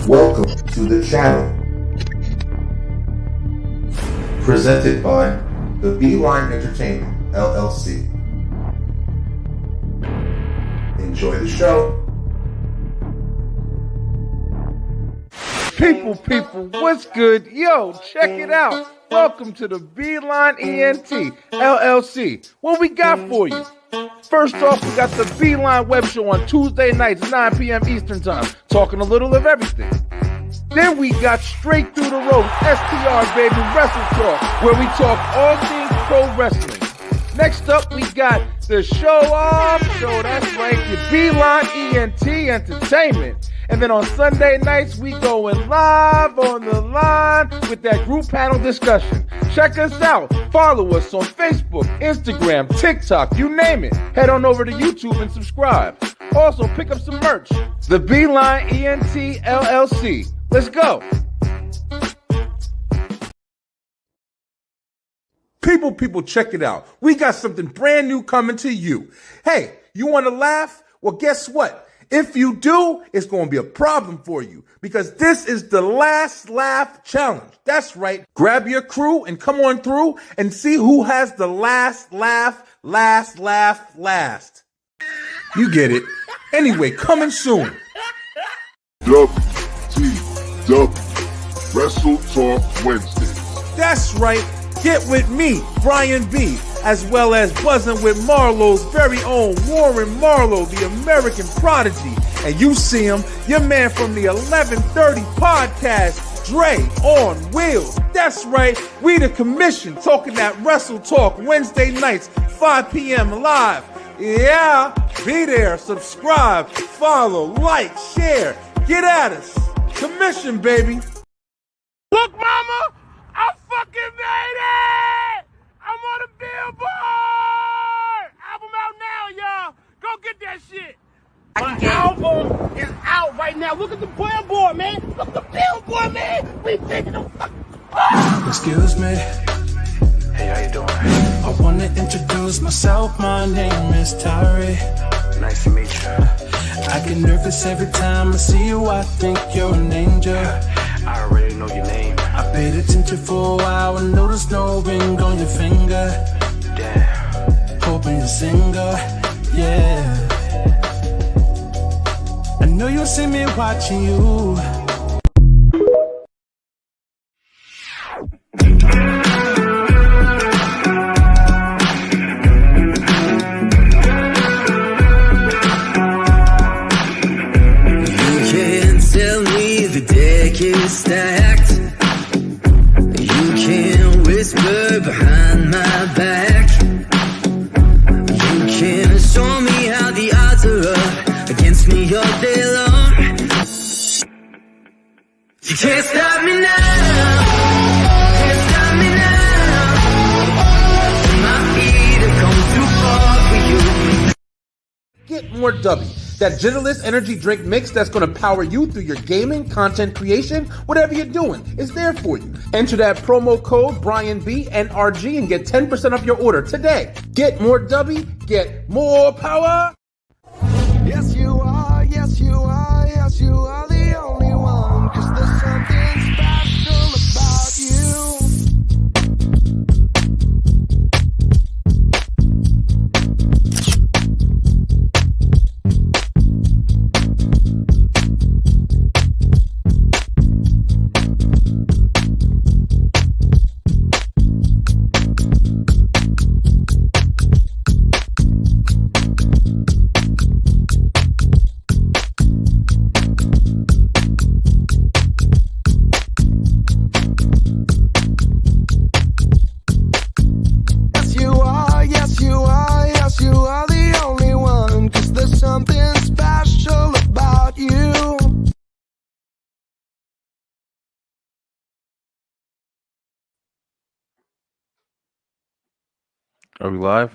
Welcome to the channel. Presented by the Beeline Entertainment, LLC. Enjoy the show. People, what's good? Yo, check it out. Welcome to the Beeline ENT, LLC. What we got for you? First off, we got the Beeline Web Show on Tuesday nights, 9 p.m. Eastern Time, talking a little of everything. Then we got Straight Through the Ropes, STR, baby, Wrestletalk, where we talk all things pro wrestling. Next up, we got the Show Off Show, that's right, the Beeline ENT Entertainment. And then on Sunday nights, we going live on the line with that group panel discussion. Check us out. Follow us on Facebook, Instagram, TikTok, you name it. Head on over to YouTube and subscribe. Also, pick up some merch. The Beeline ENT LLC. Let's go. People, check it out. We got something brand new coming to you. Hey, you want to laugh? Well, guess what? If you do, it's going to be a problem for you because this is the Last Laugh Challenge. That's right. Grab your crew and come on through and see who has the last laugh, last. You get it. Anyway, coming soon. WTW Wrestletalk Wednesday. That's right. Get with me, Brian B., as well as buzzing with Marlowe's very own Warren Marlowe, the American prodigy. And you see him, your man from the 1130 podcast, Dre on Wheels. That's right, we the commission talking that Wrestletalk Wednesday nights, 5 p.m. live. Yeah, be there, subscribe, follow, like, share, get at us. Commission, baby. Look, mama, I fucking made it! I'm on the Billboard! Album out now, y'all. Go get that shit. My album is out right now. Look at the Billboard, man. Look at the Billboard, man. We taking the fuck. Excuse me. Hey, how you doing? I want to introduce myself. My name is Tyree. Nice to meet you. I get nervous every time I see you. I think you're an angel. I already know your name. I paid attention for a while and noticed no ring on your finger. Damn. Hoping you're single, yeah. I know you'll see me watching you. You can't tell me the deck is stacked. You can't whisper behind my back. You can't show me how the odds are up against me all day long. You can't stop me now. Can't stop me now. My feet have come too far for you. Get more W. That Gentlest energy drink mix that's going to power you through your gaming, content creation, whatever you're doing, is there for you. Enter that promo code BrianB, and get 10% off your order today. Get more W, get more power. Yes, you are, yes, you are, yes, you are the only one. 'Cause there's something special about you. Are we live?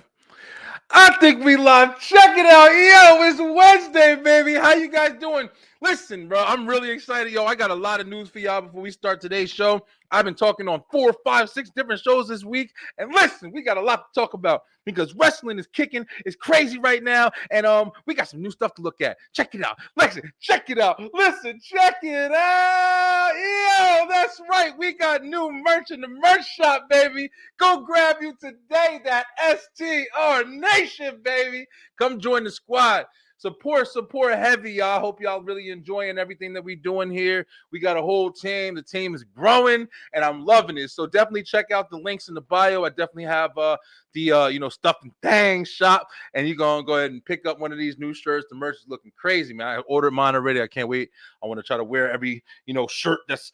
I think we live. Check it out. Yo, it's Wednesday, baby. How you guys doing? Listen, bro, I'm really excited. Yo, I got a lot of news for y'all before we start today's show. I've been talking on 4, 5, 6 different shows this week. And listen, we got a lot to talk about because wrestling is kicking. It's crazy right now. And we got some new stuff to look at. Check it out. Listen, check it out. Listen, check it out. Yo, that's right. We got new merch in the merch shop, baby. Go grab you today, that STR Nation, baby. Come join the squad. Support heavy, y'all. Hope y'all really enjoying everything that we doing here. We got a whole team. The team is growing, and I'm loving it. So definitely check out the links in the bio. I definitely have the Stuff and Things shop, and you're gonna go ahead and pick up one of these new shirts. The merch is looking crazy, man. I ordered mine already. I can't wait. I want to try to wear every shirt that's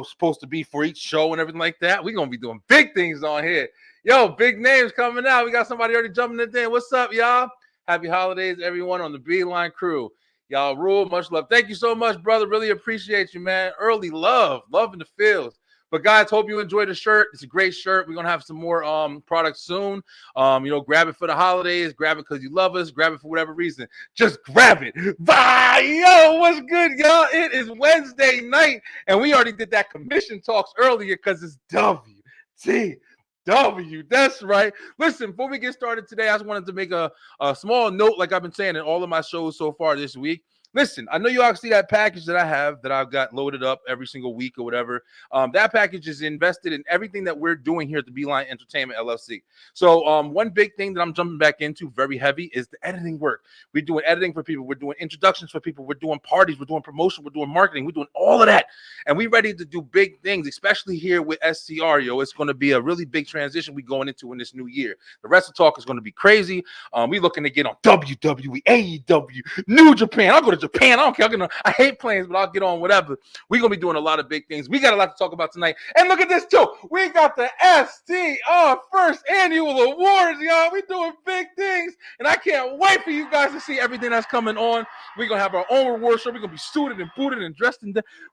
supposed to be for each show and everything like that. We're gonna be doing big things on here. Yo, big names coming out. We got somebody already jumping in there. What's up, y'all? Happy holidays, everyone on the Beeline crew. Y'all rule. Much love. Thank you so much, brother. Really appreciate you, man. Early love in the fields. But guys, hope you enjoy the shirt. It's a great shirt. We're gonna have some more products soon. Grab it for the holidays. Grab it because you love us. Grab it for whatever reason. Just grab it. Bye, yo. What's good, y'all? It is Wednesday night, and we already did that commission talks earlier because it's WTW. That's right. Listen, before we get started today, I just wanted to make a small note, like I've been saying in all of my shows so far this week. Listen, I know you all see that package that I've got loaded up every single week or whatever. That package is invested in everything that we're doing here at the Beeline Entertainment LLC. So one big thing that I'm jumping back into very heavy is the editing work. We're doing editing for people. We're doing introductions for people. We're doing parties. We're doing promotion. We're doing marketing. We're doing all of that. And we're ready to do big things, especially here with SCR, yo. It's going to be a really big transition we're going into in this new year. The Wrestletalk is going to be crazy. We're looking to get on WWE, AEW, New Japan. I'll go to Japan. I don't care. I hate planes, but I'll get on whatever. We're going to be doing a lot of big things. We got a lot to talk about tonight. And look at this, too. We got the STR First Annual Awards, y'all. We're doing big things. And I can't wait for you guys to see everything that's coming on. We're going to have our own reward show. We're going to be suited and booted and dressed.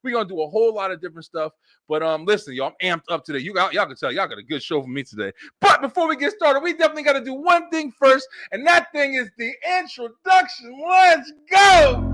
We're going to do a whole lot of different stuff. But listen, y'all, I'm amped up today. Y'all can tell y'all got a good show for me today. But before we get started, we definitely got to do one thing first. And that thing is the introduction. Let's go.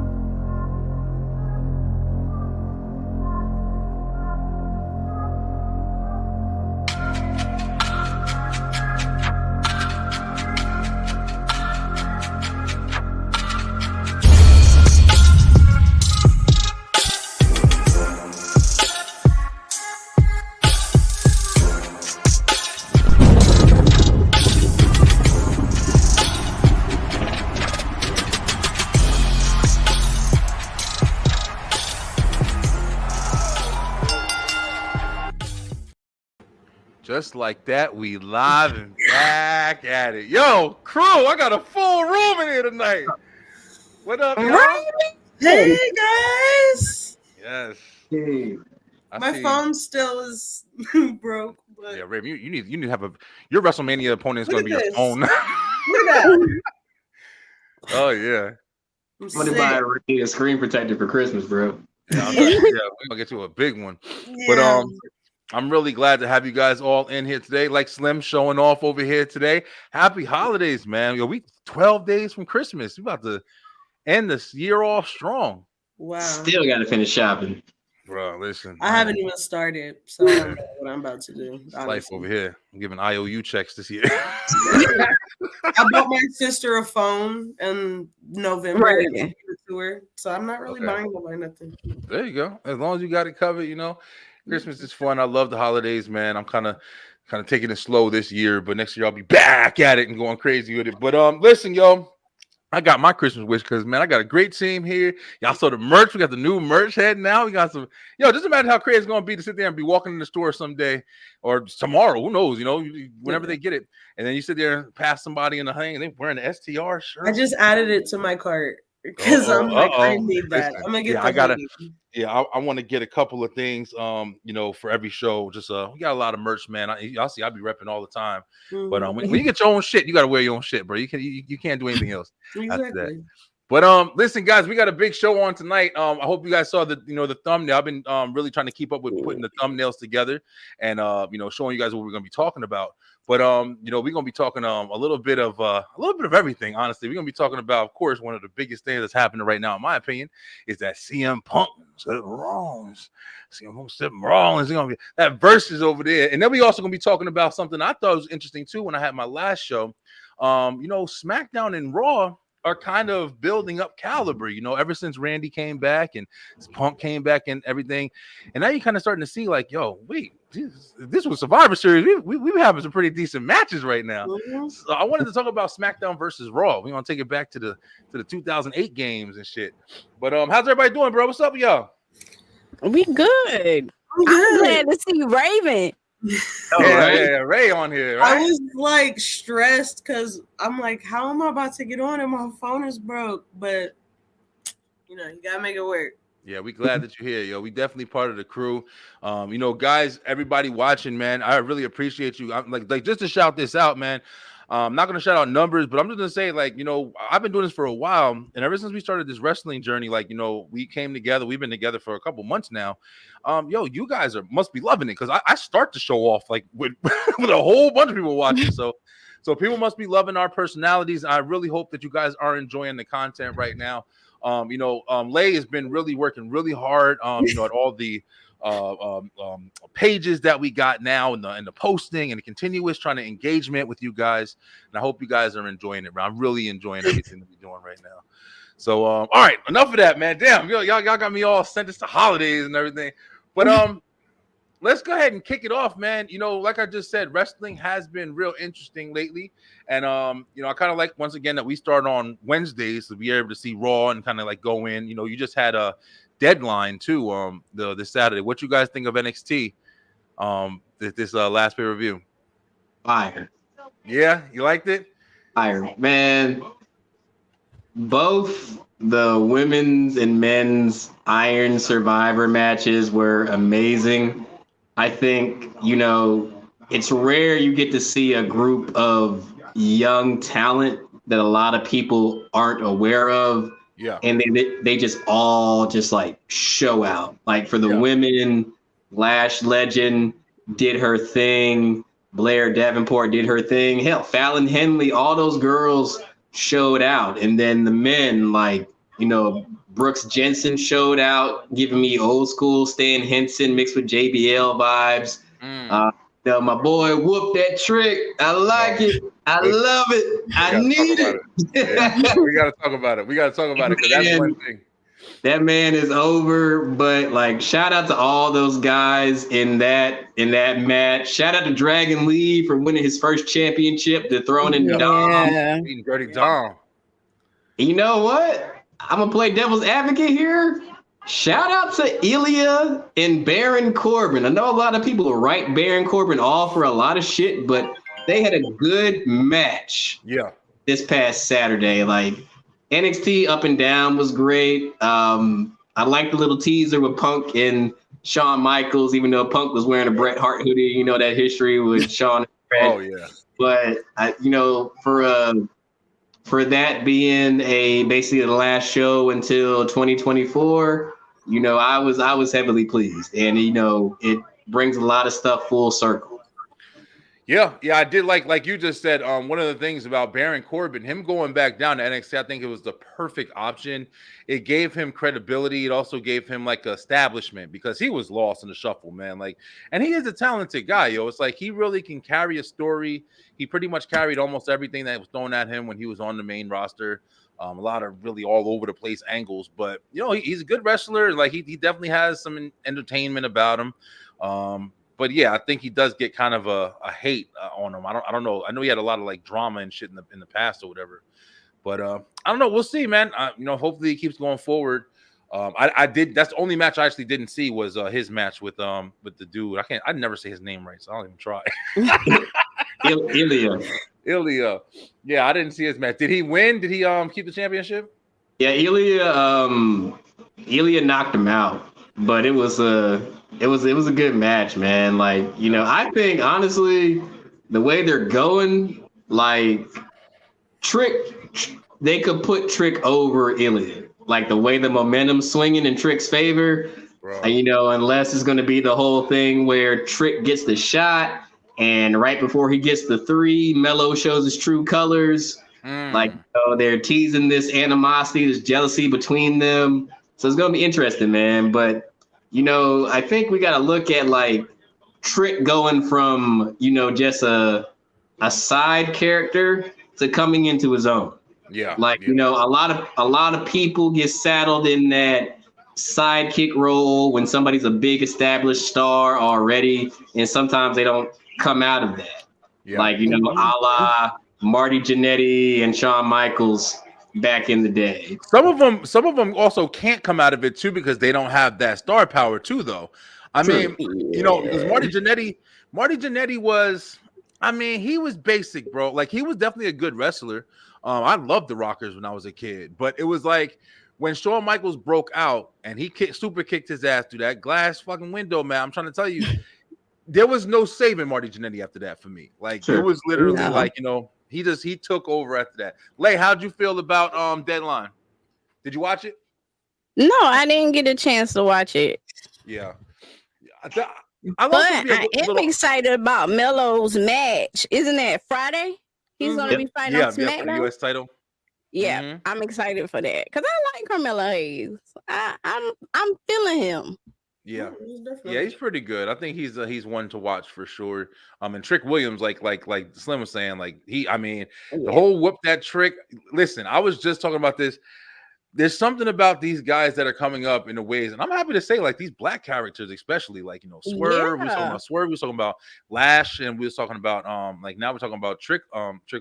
Just like that, we live and back at it. Yo, crew, I got a full room in here tonight. What up, y'all? Hey, guys. Yes. Hey. My phone still is broke. But yeah, Ray, you need to have your WrestleMania opponent is going to be your phone. Look at that. Oh, yeah. I'm going to buy a screen protector for Christmas, bro. Yeah, we're going to get you a big one. Yeah. But I'm really glad to have you guys all in here today. Like Slim showing off over here today. Happy holidays, man. Yo, we 12 days from Christmas. We're about to end this year off strong. Wow. Still got to finish shopping. Bro, listen. I haven't even started, so I don't know what I'm about to do. It's life over here. I'm giving IOU checks this year. I bought my sister a phone in November. Right. To give it to her, so I'm not really buying nothing. There you go. As long as you got it covered, Christmas is fun. I love the holidays, man. I'm kind of taking it slow this year, but next year I'll be back at it and going crazy with it. But listen, yo, I got my Christmas wish because, man, I got a great team here. Y'all saw the merch. We got the new merch heading now. We got some, just imagine how crazy it's going to be to sit there and be walking in the store someday or tomorrow. Who knows, whenever they get it. And then you sit there and pass somebody in the hang and they're wearing an STR shirt. I just added it to my cart because I need that. I'm going to get I want to get a couple of things, for every show. Just we got a lot of merch, man. Y'all see, I'll be repping all the time. Mm-hmm. But when you get your own shit, you got to wear your own shit, bro. You can't do anything else Exactly. after that. But listen, guys, we got a big show on tonight. I hope you guys saw the thumbnail. I've been really trying to keep up with putting the thumbnails together and showing you guys what we're gonna be talking about. But we're gonna be talking a little bit of everything. Honestly, we're gonna be talking about, of course, one of the biggest things that's happening right now, in my opinion, is that CM Punk Rollins. CM Punk Rollins is gonna be that versus over there, and then we also gonna be talking about something I thought was interesting too when I had my last show. SmackDown and Raw are kind of building up caliber, ever since Randy came back and Punk came back and everything. And now you're kind of starting to see like, wait, this was Survivor Series. We having some pretty decent matches right now. Mm-hmm. So I wanted to talk about SmackDown versus Raw. We're going to take it back to the 2008 games and shit. But how's everybody doing, bro? What's up with y'all? We good. I'm glad to see Raven. Ray on here. Right? I was like stressed because I'm like, how am I about to get on and my phone is broke? But you gotta make it work. Yeah, we glad that you're here, yo. We definitely part of the crew. Guys, everybody watching, man, I really appreciate you. I'm like just to shout this out, man. I'm not gonna shout out numbers, but I'm just gonna say, like, I've been doing this for a while, and ever since we started this wrestling journey, like, we came together. We've been together for a couple months now. You guys must be loving it because I start the show off like with with a whole bunch of people watching. So people must be loving our personalities. I really hope that you guys are enjoying the content right now. Lay has been really working really hard. At all the pages that we got now and the posting and the continuous trying to engagement with you guys, and I hope you guys are enjoying it. I'm really enjoying everything that we're doing right now. So all right, enough of that, man. Damn, y'all got me all sent us to holidays and everything. But let's go ahead and kick it off, man. Like I just said, wrestling has been real interesting lately, and I kind of like, once again, that we start on Wednesdays to be able to see Raw and kind of like go in. You just had a deadline too this Saturday. What you guys think of NXT this last pay-per-view? Fire. Yeah, you liked it? Fire, man. Both the women's and men's Iron Survivor matches were amazing. I think, it's rare you get to see a group of young talent that a lot of people aren't aware of. Yeah. And they just all just like show out. Like for the women, Lash Legend did her thing. Blair Davenport did her thing. Hell, Fallon Henley, all those girls showed out. And then the men, like, Brooks Jensen showed out, giving me old school Stan Henson mixed with JBL vibes. My boy whooped that trick. I like it. I love it. I need it. We gotta talk about it. Because that's one thing. That man is over, but like, shout out to all those guys in that match. Shout out to Dragon Lee for winning his first championship, dethroning Dom. Beating Dirty Dom. And you know what? I'm gonna play devil's advocate here. Shout out to Ilya and Baron Corbin. I know a lot of people write Baron Corbin off for a lot of shit, but they had a good match. Yeah. This past Saturday, like NXT up and down was great. I liked the little teaser with Punk and Shawn Michaels, even though Punk was wearing a Bret Hart hoodie. That history with Shawn and Bret. Oh yeah. But for that being basically the last show until 2024, I was heavily pleased, and it brings a lot of stuff full circle. Yeah, I did like you just said. One of the things about Baron Corbin, him going back down to NXT, I think it was the perfect option. It gave him credibility. It also gave him like establishment because he was lost in the shuffle, man. Like, and he is a talented guy, yo. It's like he really can carry a story. He pretty much carried almost everything that was thrown at him when he was on the main roster. A lot of really all over the place angles, but he's a good wrestler. Like he definitely has some entertainment about him. But yeah, I think he does get kind of a hate on him. I don't know. I know he had a lot of like drama and shit in the past or whatever. But I don't know. We'll see, man. Hopefully he keeps going forward. I did. That's the only match I actually didn't see was his match with the dude. I never say his name right, so I don't even try. Ilya. Yeah, I didn't see his match. Did he win? Did he keep the championship? Yeah, Ilya knocked him out, but it was a good match, man. Like, I think honestly, the way they're going, like Trick they could put Trick over Ilya. Like the way the momentum's swinging in Trick's favor, you know, unless it's going to be the whole thing where Trick gets the shot and right before he gets the 3, Melo shows his true colors. Like, you know, they're teasing this animosity, this jealousy between them. So it's going to be interesting, man. But, you know, I think we got to look at like Trick going from, you know, just a side character to coming into his own. Yeah. Like, you know, a lot of people get saddled in that sidekick role when somebody's a big established star already, and sometimes they don't come out of that. Yeah. Like, you know, a la Marty Jannetty and Shawn Michaels back in the day. Some of them also can't come out of it too because they don't have that star power too, though. I mean, you know, because Marty Jannetty was, I mean, he was basic, bro. Like, he was definitely a good wrestler. I loved the Rockers when I was a kid, but it was like when Shawn Michaels broke out and he super kicked his ass through that glass fucking window, man. I'm trying to tell you, there was no saving Marty Jannetty after that for me. Like, it was literally like, you know, he took over after that. Lay, how'd you feel about Deadline? Did you watch it? No, I didn't get a chance to watch it. Yeah. I am excited about Melo's match. Isn't that Friday? He's going to be fighting on SmackDown. For the U.S. title. Yeah, I'm excited for that because I like Carmelo Hayes. I'm feeling him. Yeah, he's pretty good. I think he's one to watch for sure. And Trick Williams, like Slim was saying, like the whole whoop that Trick. Listen, I was just talking about this. There's something about these guys that are coming up in the ways, and I'm happy to say, like these black characters, especially, like, you know, Swerve. We was talking about Swerve. We was talking about Lash, and we was talking about like now we're talking about Trick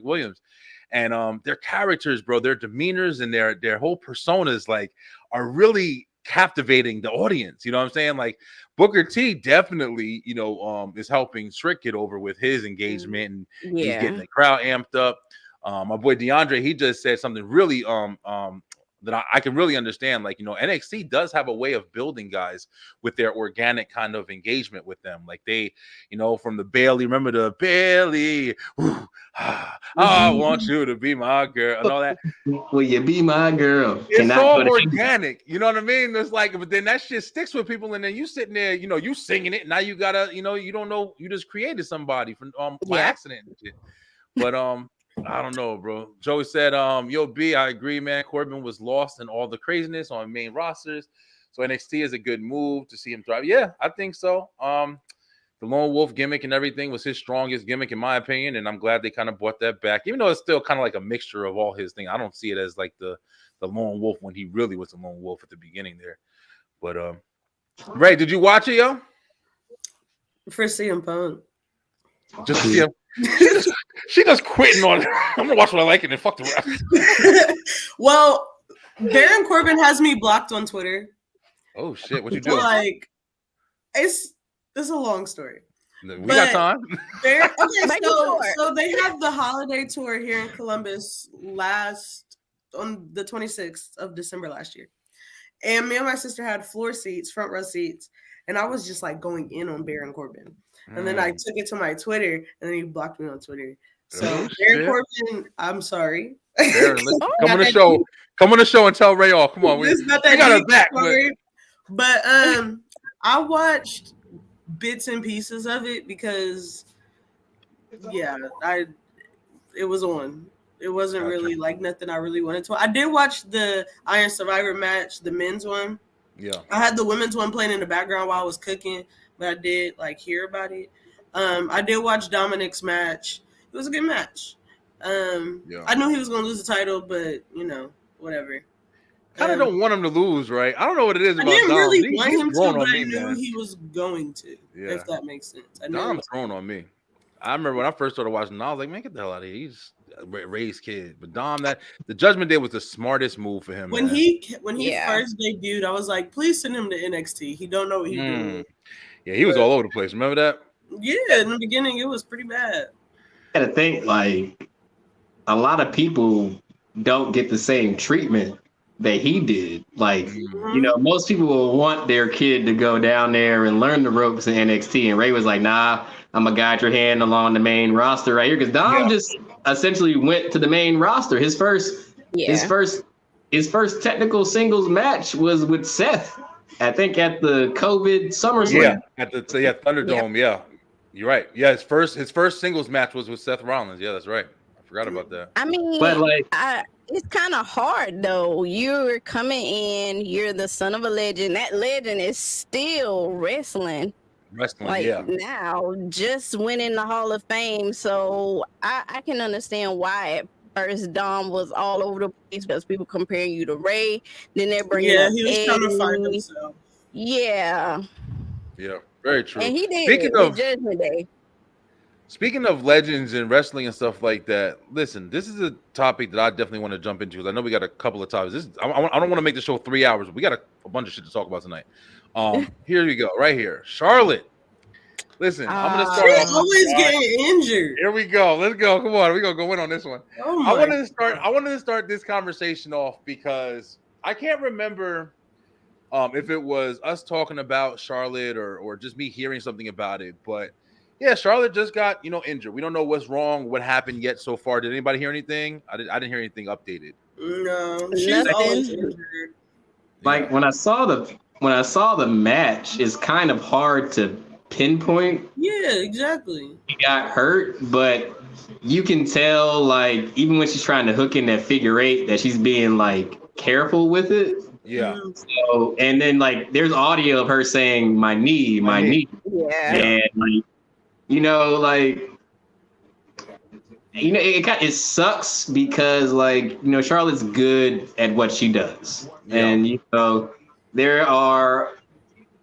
Williams, and their characters, bro, their demeanors and their whole personas, like, are really captivating the audience. You know what I'm saying? Like Booker T definitely, you know, is helping Trick get over with his engagement, and he's getting the crowd amped up. My boy DeAndre, he just said something really that I can really understand. Like, you know, NXT does have a way of building guys with their organic kind of engagement with them. Like they, you know, from the Bailey, remember the Bailey, I want you to be my girl and all that. Will you be my girl? It's all organic. You know what I mean? It's like, but then that shit sticks with people, and then you sitting there, you know, you singing it. Now you gotta, you know, you don't know, you just created somebody from by accident and shit. But I don't know, bro. Joey said, yo, B, I agree, man. Corbin was lost in all the craziness on main rosters. So NXT is a good move to see him thrive. Yeah, I think so. The Lone Wolf gimmick and everything was his strongest gimmick, in my opinion. And I'm glad they kind of brought that back, even though it's still kind of like a mixture of all his things. I don't see it as like the Lone Wolf when he really was the Lone Wolf at the beginning there. But Ray, did you watch it, yo? For CM Punk. Just to see him. She just quitting on. I'm gonna watch what I like and then fuck the rest. Well, Baron Corbin has me blocked on Twitter. Oh shit! What you doing? Like, it's a long story. We got time. So they have the holiday tour here in Columbus on the 26th of December last year, and me and my sister had floor seats, front row seats, and I was just like going in on Baron Corbin. And then I took it to my Twitter, and then he blocked me on Twitter. So, Baron Corbin, I'm sorry. Baron, come on the show. Come on the show and tell Ray off. Come on, we got her back. But I watched bits and pieces of it because, it was on. It wasn't really like nothing I really wanted to. I did watch the Iron Survivor match, the men's one. Yeah. I had the women's one playing in the background while I was cooking. But I did like hear about it. I did watch Dominic's match. It was a good match. I knew he was gonna lose the title, but you know, whatever. Kind of don't want him to lose, right? I don't know what it is about Dom. I didn't really want him to, but I knew man. he was going to. Yeah. If that makes sense. Dom's thrown on me. I remember when I first started watching Dom, I was like, man, get the hell out of here. He's a raised kid. But Dom, the Judgment Day was the smartest move for him. When he first debuted, I was like, please send him to NXT. He don't know what he's doing. Yeah, he was all over the place. Remember that? Yeah, in the beginning, it was pretty bad. I gotta think, like, a lot of people don't get the same treatment that he did. Like, you know, most people will want their kid to go down there and learn the ropes in NXT. And Ray was like, nah, I'm going to guide your hand along the main roster right here. Because Dom just essentially went to the main roster. His first his first technical singles match was with Seth. I think at the COVID SummerSlam. Yeah, at the Thunderdome. Yeah, you're right. Yeah, his first singles match was with Seth Rollins. Yeah, that's right. I forgot about that. I mean, but like, it's kind of hard though. You're coming in. You're the son of a legend. That legend is still wrestling. Like now, just winning the Hall of Fame. So I can understand why at first Dom was all over the place because people comparing you to Ray. Then they're bringing up he was Eddie. trying to find himself. Yeah, very true. And he did with Judgment Day. Speaking of legends and wrestling and stuff like that, listen, this is a topic that I definitely want to jump into because I know we got a couple of topics. I don't want to make the show 3 hours. We got a bunch of shit to talk about tonight. Here we go, right here. Charlotte. Listen, I'm gonna start. She's always getting injured. Here we go. Let's go. Come on, we're gonna go in on this one. I wanted to start this conversation off because I can't remember if it was us talking about Charlotte or just me hearing something about it, but yeah, Charlotte just got injured. We don't know what's wrong, what happened yet so far. Did anybody hear anything? I didn't hear anything updated. No, she's always injured. Like when I saw the match, it's kind of hard to pinpoint. Yeah, exactly. She got hurt, but you can tell, like, even when she's trying to hook in that figure eight, that she's being like careful with it. Yeah. So, and then like there's audio of her saying my knee. Yeah. And like, it sucks because like, Charlotte's good at what she does. Yeah. And there are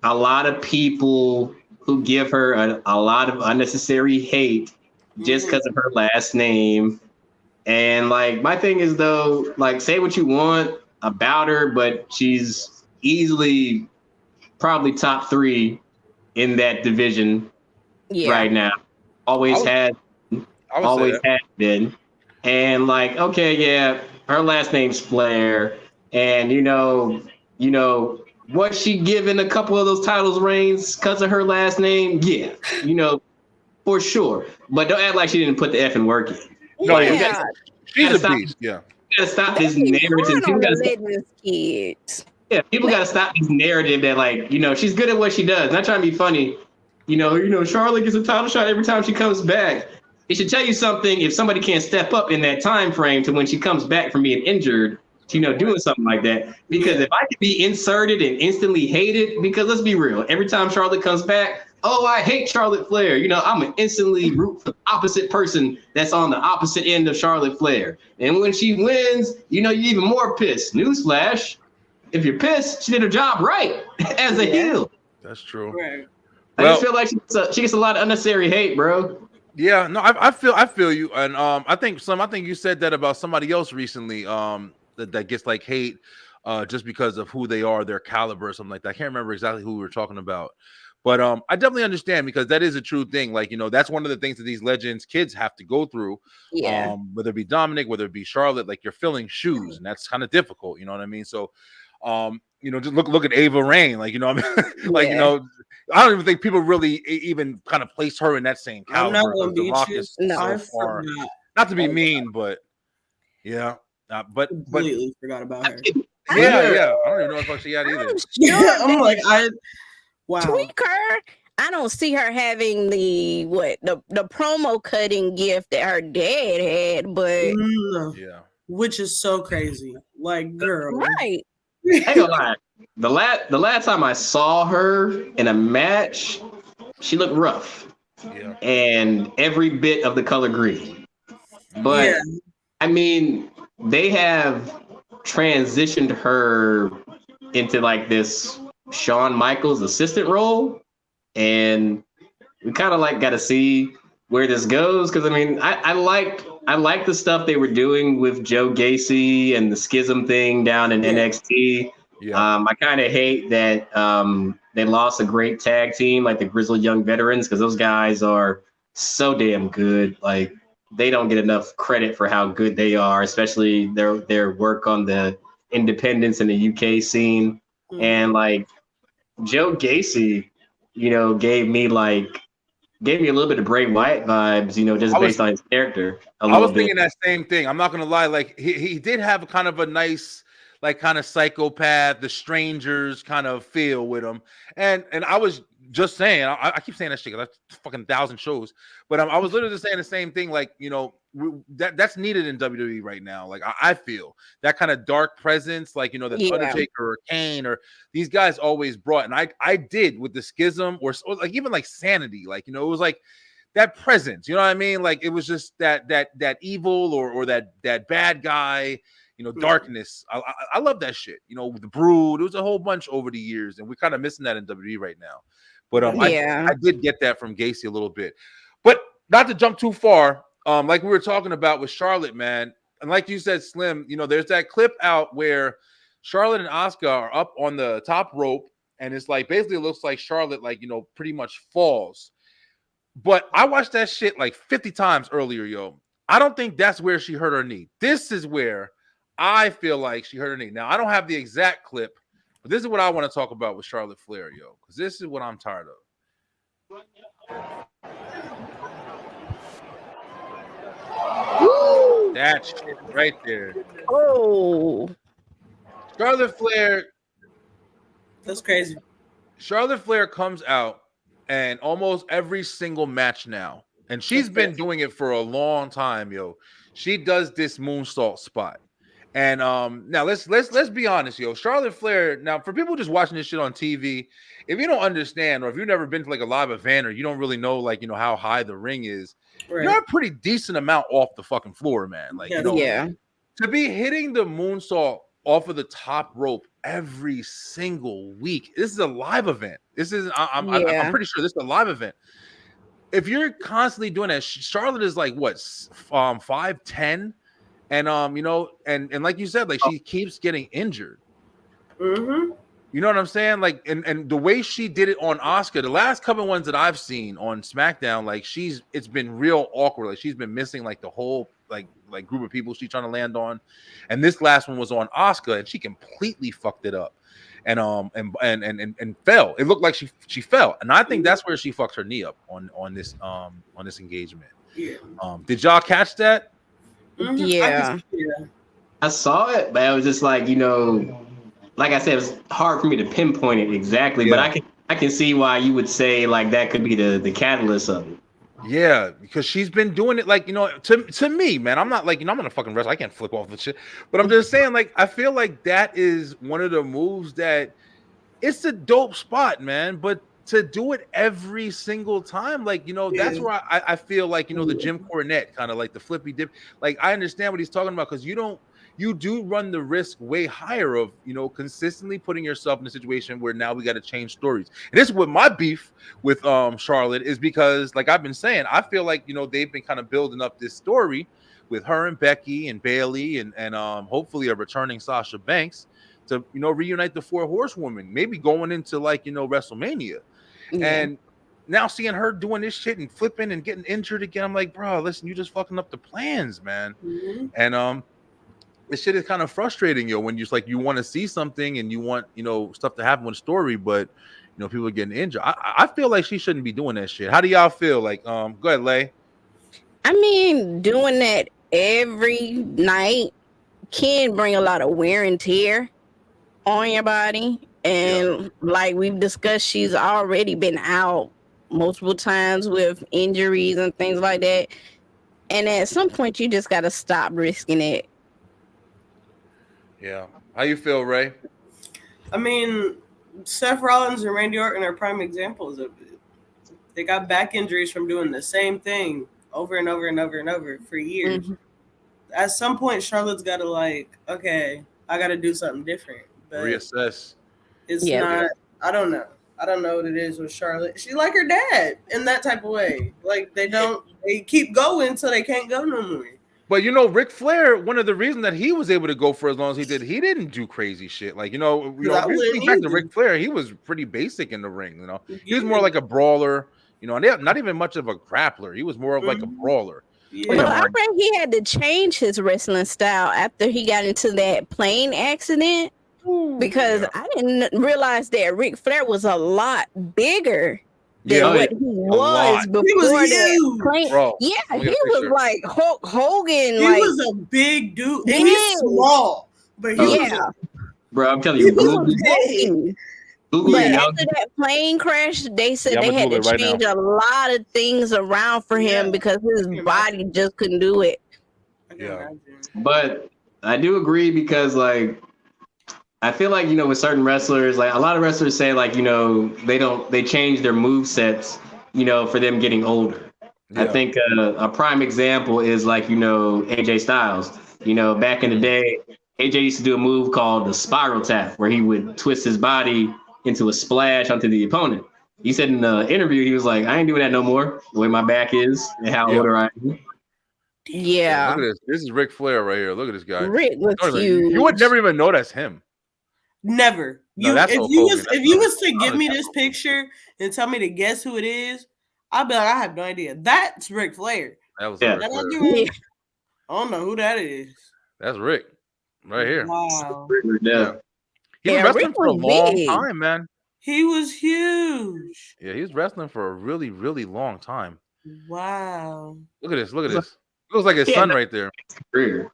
a lot of people who give her a lot of unnecessary hate just because of her last name. And like, my thing is though, like, say what you want about her, but she's easily probably top 3 in that division right now. Always has been. And like, okay, yeah, her last name's Flair. And was she given a couple of those titles reigns because of her last name? Yeah, for sure. But don't act like she didn't put the effing work in. No, yeah. She's a beast. Yeah. You gotta stop this narrative. People gotta stop this narrative that like, she's good at what she does. Not trying to be funny. Charlotte gets a title shot every time she comes back. It should tell you something if somebody can't step up in that time frame to when she comes back from being injured. Doing something like that. Because if I could be inserted and instantly hated, because let's be real, every time Charlotte comes back, oh, I hate Charlotte Flair. I'm gonna instantly root for the opposite person that's on the opposite end of Charlotte Flair. And when she wins, you're even more pissed. Newsflash, if you're pissed, she did her job right as a heel. That's true. Right. I just feel like she gets a lot of unnecessary hate, bro. Yeah, no, I feel you. And I think you said that about somebody else recently. That gets like hate just because of who they are, their caliber, or something like that. I can't remember exactly who we were talking about, but I definitely understand because that is a true thing. Like, that's one of the things that these legends kids have to go through. Yeah. Whether it be Dominic, whether it be Charlotte, like you're filling shoes, and that's kind of difficult. You know what I mean? So, just look at Ava Raine. Like, I mean, like I don't even think people really even kind of place her in that same caliber. I'm not gonna The beat Rock you. is so far. Not to be mean, but yeah. But completely forgot about her. Yeah. I don't even know if she got either. I'm like, wow. Tweaker. I don't see her having the promo cutting gift that her dad had, but which is so crazy. Like, girl, right? I ain't gonna lie. The last time I saw her in a match, she looked rough, and every bit of the color green. But I mean, they have transitioned her into like this Shawn Michaels assistant role, and we kind of like got to see where this goes. Because I mean, I like the stuff they were doing with Joe Gacy and the schism thing down in NXT. I kind of hate that they lost a great tag team like the Grizzled Young Veterans, because those guys are so damn good. Like, they don't get enough credit for how good they are, especially their work on the independents in the UK scene. And like Joe Gacy, gave me like gave me a little bit of Bray Wyatt vibes, just based on his character. I was thinking that same thing. I'm not gonna lie, like he did have a kind of a nice, like kind of psychopath, the strangers kind of feel with him. And I was just saying, I keep saying that shit because that's fucking 1,000 shows, but I was literally just saying the same thing. Like, that's needed in WWE right now. Like I feel that kind of dark presence, like that Undertaker or Kane or these guys always brought. And I did with the Schism or like even like Sanity, like it was like that presence. You know what I mean? Like it was just that evil or that bad guy. Darkness. I love that shit. The Brood. It was a whole bunch over the years, and we're kind of missing that in WWE right now. But I did get that from Gacy a little bit. But not to jump too far, like we were talking about with Charlotte, man, and like you said, Slim, there's that clip out where Charlotte and Asuka are up on the top rope, and it's like basically it looks like Charlotte, like pretty much falls. But I watched that shit like 50 times earlier, yo. I don't think that's where she hurt her knee. This is where I feel like she hurt her knee. Now, I don't have the exact clip, but this is what I want to talk about with Charlotte Flair, yo, because this is what I'm tired of. That shit right there. Oh. Charlotte Flair. That's crazy. Charlotte Flair comes out and almost every single match now, and she's been doing it for a long time, yo. She does this moonsault spot. And now let's be honest, yo. Charlotte Flair. Now, for people just watching this shit on TV, if you don't understand, or if you've never been to like a live event, or you don't really know like how high the ring is, you're a pretty decent amount off the fucking floor, man. Like to be hitting the moonsault off of the top rope every single week. This is a live event. This is I'm pretty sure this is a live event. If you're constantly doing that, Charlotte is like what 5'10". And and like you said, like she keeps getting injured. Mm-hmm. You know what I'm saying? Like, and the way she did it on Asuka, the last couple ones that I've seen on SmackDown, like it's been real awkward. Like she's been missing like the whole like group of people she's trying to land on. And this last one was on Asuka, and she completely fucked it up. And fell. It looked like she fell. And I think that's where she fucked her knee up on this engagement. Yeah. Did y'all catch that? Mm-hmm. Yeah. I saw it, but I was just like, like I said, it was hard for me to pinpoint it exactly, but I can see why you would say like that could be the catalyst of it. Yeah, because she's been doing it like, to me, man, I'm not like, I'm not a fucking wrestler. I can't flip off the shit, but I'm just saying, like, I feel like that is one of the moves that it's a dope spot, man, but to do it every single time, like, that's where I feel like, the Jim Cornette kind of like the flippy dip. Like, I understand what he's talking about because you do run the risk way higher of, consistently putting yourself in a situation where now we got to change stories. And this is what my beef with Charlotte is because, like I've been saying, I feel like, they've been kind of building up this story with her and Becky and Bayley and hopefully a returning Sasha Banks to, reunite the Four Horsewomen, maybe going into like, WrestleMania. Yeah. And now seeing her doing this shit and flipping and getting injured again, I'm like, bro, listen, you just fucking up the plans, man. Mm-hmm. And this shit is kind of frustrating, when you want to see something and you want, stuff to happen with a story, but people are getting injured. I feel like she shouldn't be doing that shit. How do y'all feel? Like, go ahead, Lay. I mean, doing that every night can bring a lot of wear and tear on your body. And like we've discussed, she's already been out multiple times with injuries and things like that. And at some point, you just got to stop risking it. Yeah. How you feel, Ray? I mean, Seth Rollins and Randy Orton are prime examples of it. They got back injuries from doing the same thing over and over and over and over for years. Mm-hmm. At some point, Charlotte's got to like, okay, I got to do something different. But reassess. It's not, I don't know. I don't know what it is with Charlotte. She's like her dad in that type of way. Like they keep going until they can't go no more. But Ric Flair, one of the reasons that he was able to go for as long as he did, he didn't do crazy shit. Like, back to Ric Flair, he was pretty basic in the ring, He was more like a brawler, not even much of a grappler. He was more of like a brawler. Yeah. Well, I read he had to change his wrestling style after he got into that plane accident. Because I didn't realize that Ric Flair was a lot bigger than Yeah. what he was before He was that. huge. Bro, Yeah, let me he get a was picture. like Hulk Hogan. He like was a big dude, and Big. he's small, but he was yeah, Bro, I'm telling he you, was Google, big. bulky. Google But it, y'all. after that plane crash, they said Yeah, I'm they gonna had to Google it right change now. a lot of things around for him Yeah. because his can body just couldn't do it. I can Yeah. imagine. But I do agree because like I feel like, with certain wrestlers, like a lot of wrestlers say like, they change their move sets, for them getting older. I Yeah. think a prime example is like, AJ Styles. Back in the day, AJ used to do a move called the spiral tap where he would twist his body into a splash onto the opponent. He said in the interview, he was like, I ain't doing that no more, the way my back is and how Yeah. older I am. Yeah, Look at this. This is Ric Flair right here. Look at this guy. Rick was You huge. would never even know that's him. Never. No, that's if Hulk you Hogan. was That's if you not was to Ric- give me that's this Hulk Hogan. picture and tell me to guess who it is, I'd be like, I have no idea. That's Ric Flair. That was Yeah. Ric That Flair. argument, I don't know who that is. That's Rick right here. Wow. Yeah. He's Yeah, wrestling Rick for a was long big. time, man. He was huge. Yeah, he was wrestling for a really, really long time. Wow. Look at this. Look at this. Looks like his Yeah, son no- right there. Career.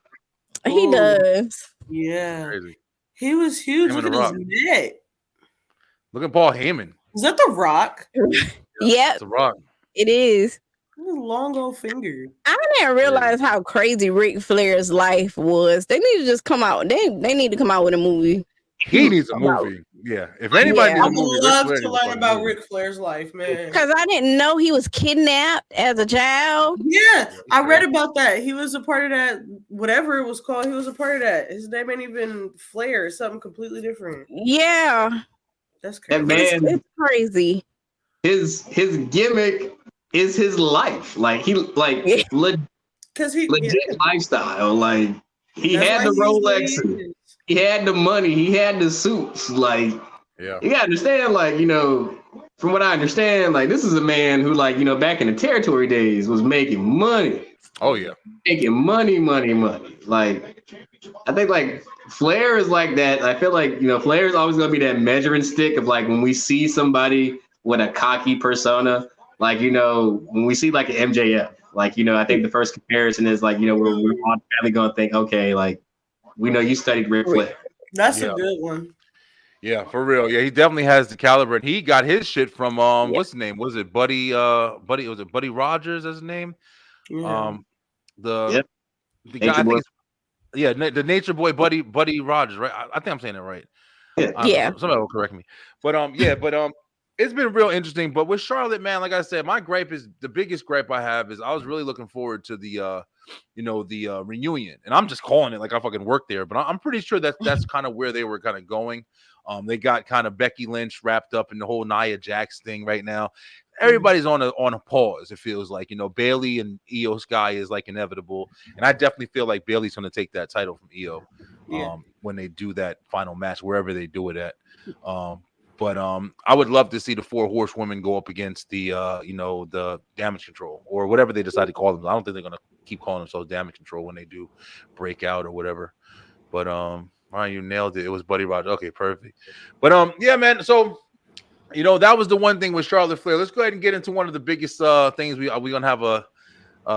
He Ooh. does. Yeah. Crazy. He was huge. Him Look and at The his Rock. neck. Look at Paul Heyman. Is that The Rock? Yep, It's a rock. it is. His long old finger. I didn't realize how crazy Ric Flair's life was. They need to just come out. They need to come out with a movie. He needs a About- movie. Yeah. If anybody Yeah. needs I a would movie, Ric love Flair to needs a learn fucking about movie. Ric Flair's life, man. Because I didn't know he was kidnapped as a child. Yeah, I read about that. He was a part of that, whatever it was called. He was a part of that. His name ain't even Flair. It's something completely different. Yeah, That's crazy. That man, it's crazy. his gimmick is his life. Like he Yeah. Because he legit lifestyle. Like he that's had why the he's what he Rolexes, is. he had the money, he had the suits. Like Yeah. you gotta understand, like, from what I understand, like this is a man who, like, back in the territory days was making money. Oh yeah. Making money. Like I think like Flair is like that. I feel like, Flair is always gonna be that measuring stick of like when we see somebody with a cocky persona, like, when we see like an MJF, like, I think the first comparison is like, we're automatically gonna think, okay, like we know you studied Ric Flair. That's Yeah. a good one. Yeah, for real. Yeah, he definitely has the caliber. And he got his shit from what's his name? Was it Buddy was it Buddy Rogers as his name? Yeah. The guy, Nature I Boy. think the Nature Boy Buddy Rogers, right? I think I'm saying it right. Yeah. Somebody will correct me. But it's been real interesting. But with Charlotte, man, like I said, my gripe is the biggest gripe I have is I was really looking forward to the reunion. And I'm just calling it like I fucking work there, but I'm pretty sure that's kind of where they were kind of going. They got kind of Becky Lynch wrapped up in the whole Nia Jax thing right now. Everybody's on a pause. It feels like, Bailey and Io Sky is like inevitable, and I definitely feel like Bailey's going to take that title from Io when they do that final match wherever they do it at. But I would love to see the 4 horsewomen go up against the the Damage Control or whatever they decide to call them. I don't think they're going to keep calling themselves Damage Control when they do break out or whatever. But Ryan, you nailed it. It was Buddy Rogers. Okay, perfect. But yeah, man. So that was the one thing with Charlotte Flair. Let's go ahead and get into one of the biggest things we're gonna have a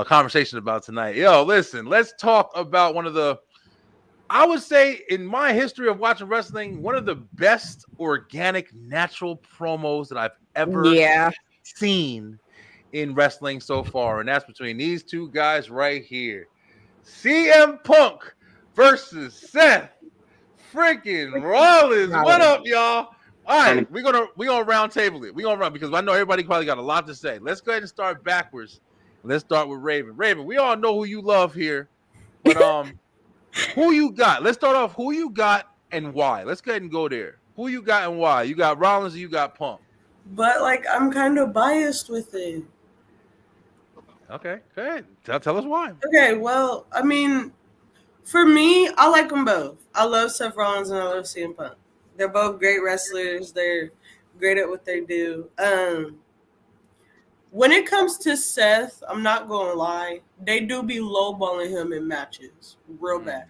conversation about tonight. Yo, listen, let's talk about one of the, I would say, in my history of watching wrestling, one of the best organic, natural promos that I've ever seen in wrestling so far, and that's between these two guys right here, CM Punk versus Seth freaking Rollins. What up, y'all? All right, we're gonna round table it. We're gonna run because I know everybody probably got a lot to say. Let's go ahead and start backwards. Let's start with Raven. Raven, we all know who you love here, but who you got? Let's start off. Who you got and why? Let's go ahead and go there. Who you got and why? You got Rollins or you got Punk? But like I'm kind of biased with it. Okay, go ahead. Tell us why. Okay, well, I mean, for me, I like them both. I love Seth Rollins and I love CM Punk. They're both great wrestlers. They're great at what they do. When it comes to Seth, I'm not going to lie. They do be lowballing him in matches real bad.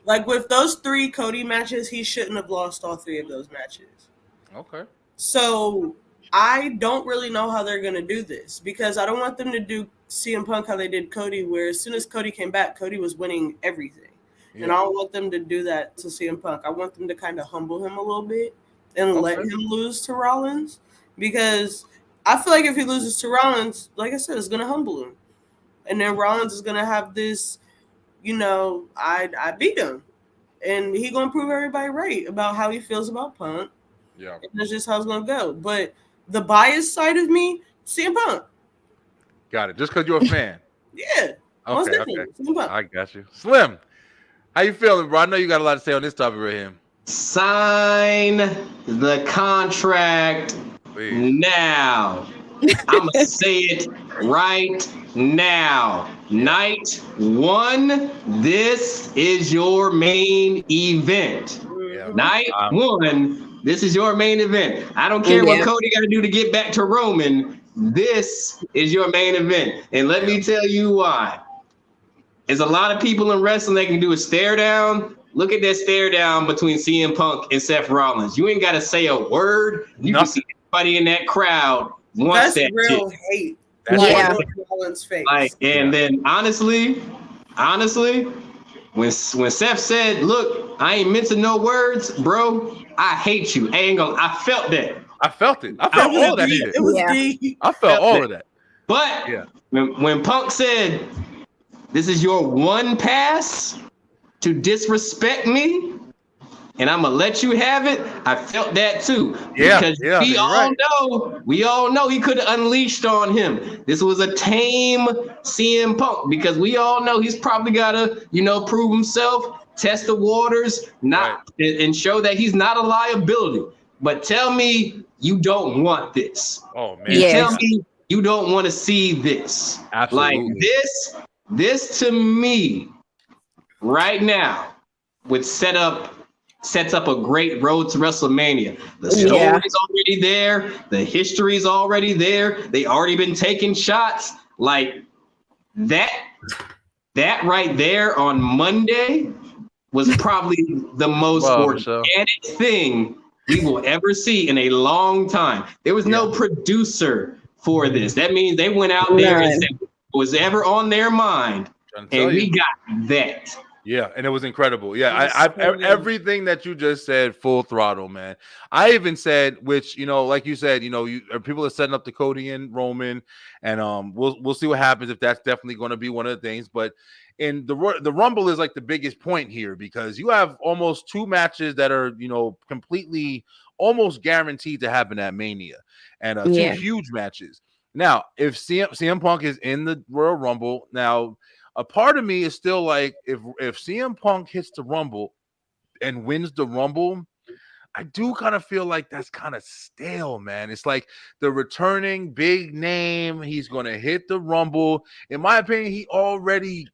Like with those 3 Cody matches, he shouldn't have lost all 3 of those matches. Okay. So I don't really know how they're gonna do this because I don't want them to do CM Punk how they did Cody, where as soon as Cody came back, Cody was winning everything. Yeah. And I don't want them to do that to CM Punk. I want them to kind of humble him a little bit and let him lose to Rollins, because I feel like if he loses to Rollins, like I said, it's gonna humble him. And then Rollins is gonna have this, I beat him. And he gonna prove everybody right about how he feels about Punk. Yeah. And that's just how it's gonna go. But the biased side of me, CM Punk. Got it. Just because you're a fan. Yeah. Okay. I got you. Slim, how you feeling, bro? I know you got a lot to say on this topic right here. Sign the contract now. I'm gonna say it right now. Night 1, this is your main event. Yeah. Night 1, this is your main event. I don't care what Cody got to do to get back to Roman. This is your main event. And let me tell you why. There's a lot of people in wrestling that can do a stare down. Look at that stare down between CM Punk and Seth Rollins. You ain't got to say a word. You can see everybody in that crowd wants that real shit. Hate. Rollins face. And then honestly, when Seth said, "Look, I ain't meant to know words, bro. I hate you." I felt that. I felt it. I felt all that. It was deep. I felt all of that. But when Punk said, "This is your one pass to disrespect me, and I'm gonna let you have it," I felt that too. Because we all know he could have unleashed on him. This was a tame CM Punk, because we all know he's probably gotta, prove himself, test the waters, and show that he's not a liability. But tell me you don't want this. Oh man. Tell me you don't want to see this. Absolutely. Like this to me right now would sets up a great road to WrestleMania. The story's already there. The history's already there. They already been taking shots. Like that right there on Monday was probably the most organic thing we will ever see in a long time. There was no producer for this. That means they went out there and said what was ever on their mind, and we got that. Yeah, and it was incredible. Yeah, I've everything that you just said, full throttle, man. I even said, which like you said, people are setting up the Cody and Roman, and we'll see what happens if that's definitely going to be one of the things. But in the Rumble is like the biggest point here, because you have almost 2 matches that are completely almost guaranteed to happen at Mania, and 2 huge matches. Now, if CM Punk is in the Royal Rumble now. A part of me is still like, if CM Punk hits the Rumble and wins the Rumble, I do kind of feel like that's kind of stale, man. It's like the returning big name. He's going to hit the Rumble. In my opinion, he already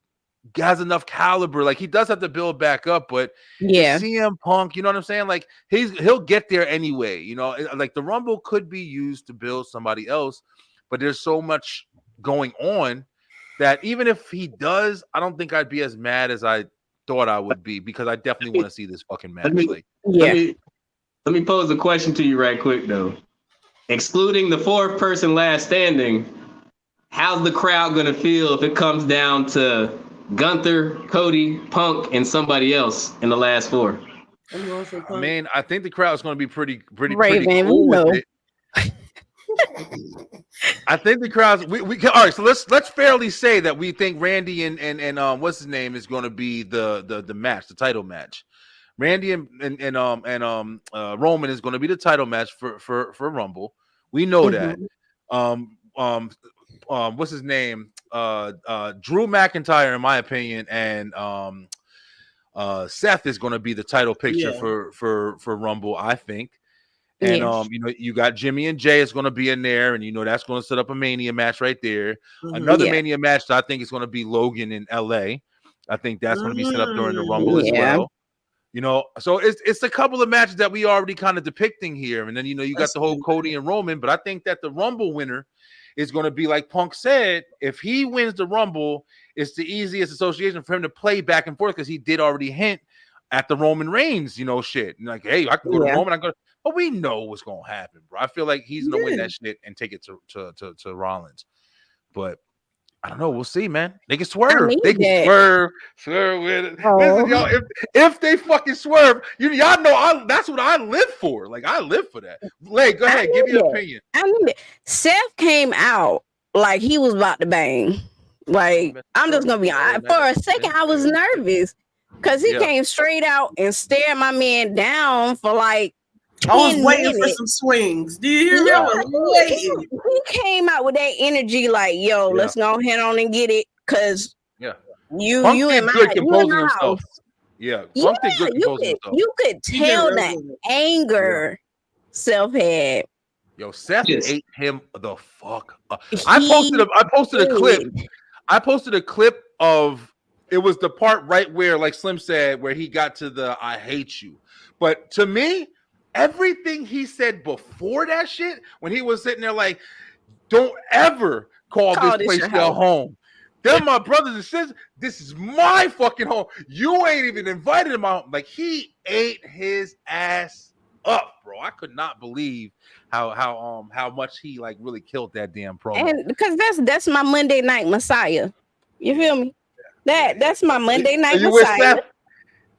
has enough caliber. Like, he does have to build back up, but CM Punk, you know what I'm saying? Like, he'll get there anyway. Like the Rumble could be used to build somebody else, but there's so much going on that even if he does, I don't think I'd be as mad as I thought I would be, because I definitely want to see this fucking match. Let me pose a question to you right quick, though. Excluding the 4th person last standing, how's the crowd going to feel if it comes down to Gunther, Cody, Punk, and somebody else in the last 4? I mean, I think the crowd's going to be pretty Raven, cool with it. I think the crowds. We can, all right. So let's fairly say that we think Randy and what's his name is going to be the match, the title match. Randy and Roman is going to be the title match for Rumble. We know that. What's his name? Drew McIntyre, in my opinion, and Seth is going to be the title picture for Rumble, I think. And you got Jimmy and Jay is going to be in there, and that's going to set up a Mania match right there. Another Mania match that I think is going to be Logan in LA. I think that's going to be set up during the Rumble as well. So it's a couple of matches that we already kind of depicting here, and then you got the whole Cody and Roman. But I think that the Rumble winner is going to be, like Punk said, if he wins the Rumble, it's the easiest association for him to play back and forth, because he did already hint at the Roman Reigns, shit. And like, hey, I can go to Roman. But we know what's gonna happen, bro. I feel like he's gonna win that shit and take it to Rollins. But I don't know. We'll see, man. They can swerve. They can swerve with it. Listen, y'all. If they fucking swerve, y'all know that's what I live for. Like I live for that. Lay, go ahead. Give me your opinion. I mean, Seth came out like he was about to bang. Like I'm just gonna be honest. For a second, I was nervous because he came straight out and stared my man down for like. I was waiting for some swings. Do you hear me? I was waiting. He came out with that energy, like, "Yo, let's go ahead on and get it," because you and my himself. Yeah, Punk did good composing himself. You could tell that anger Seth had. Yo, Seth ate him the fuck up. I posted a clip. I posted a clip of it was the part right where, like Slim said, where he got to the "I hate you," but to me. Everything he said before that shit, when he was sitting there like, don't ever call this place your home. They're my brothers and sisters. This is my fucking home. You ain't even invited him out. Like, he ate his ass up, bro. I could not believe how much he like really killed that damn promo. And because that's my Monday Night Messiah. You feel me? That's my Monday Night Messiah.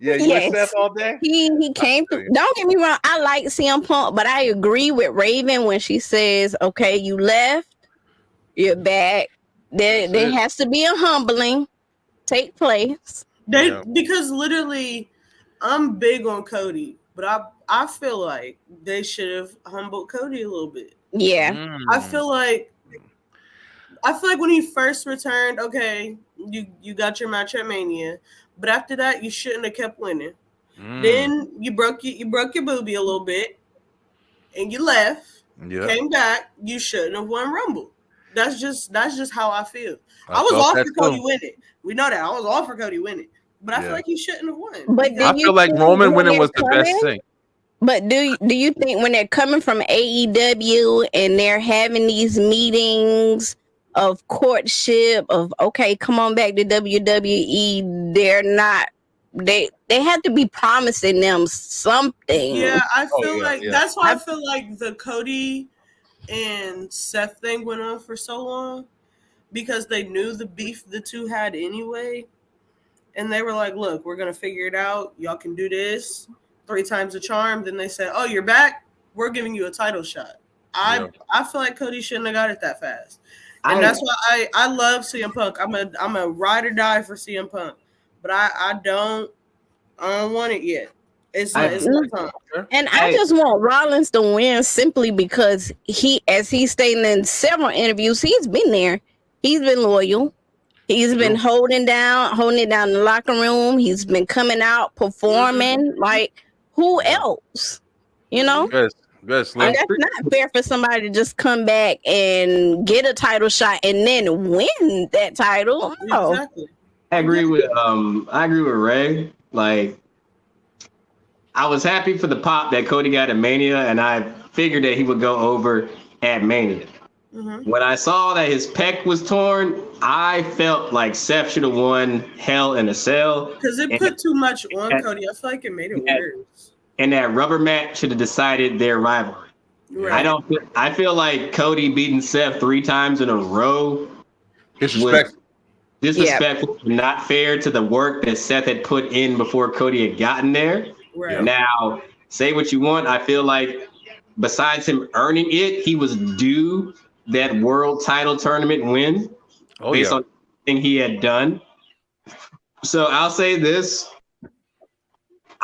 Yeah, you with Seth all day? He came through. Don't get me wrong, I like CM Punk, but I agree with Raven when she says, okay, you left, you're back. There has to be a humbling take place. Because literally, I'm big on Cody, but I feel like they should have humbled Cody a little bit. Yeah. I feel like when he first returned, okay, you got your match at Mania. But after that, you shouldn't have kept winning. Then you broke your boobie a little bit, and you left. Yep. Came back. You shouldn't have won Rumble. That's just how I feel. I was all for Cody winning. We know that I was all for Cody winning, but I feel like he shouldn't have won. But I feel like Roman winning was the best thing. But do you think when they're coming from AEW and they're having these meetings of courtship of okay, come on back to WWE, they have to be promising them something. Yeah, I feel that's why I feel like the Cody and Seth thing went on for so long because they knew the beef the two had anyway, and they were like, "Look, we're gonna figure it out. Y'all can do this 3 times a charm." Then they said, "Oh, you're back. We're giving you a title shot." I feel like Cody shouldn't have got it that fast. And that's why I love CM Punk. I'm a ride or die for CM Punk, but I don't want it yet. It's not time. And I just want Rollins to win simply because as he's stating in several interviews, he's been there. He's been loyal. He's been holding it down in the locker room. He's been coming out performing. Like who else? You know. That's not fair for somebody to just come back and get a title shot and then win that title. No. Exactly. I agree with Ray. Like, I was happy for the pop that Cody got at Mania, and I figured that he would go over at Mania. Mm-hmm. When I saw that his pec was torn, I felt like Seth should have won Hell in a Cell. Because it put too much on Cody. I feel like it made it worse. And that rubber match should have decided their rivalry. Right. I feel like Cody beating Seth 3 times in a row disrespectful, not fair to the work that Seth had put in before Cody had gotten there. Right. Now, say what you want. I feel like besides him earning it, he was due that world title tournament win based on everything he had done. So I'll say this.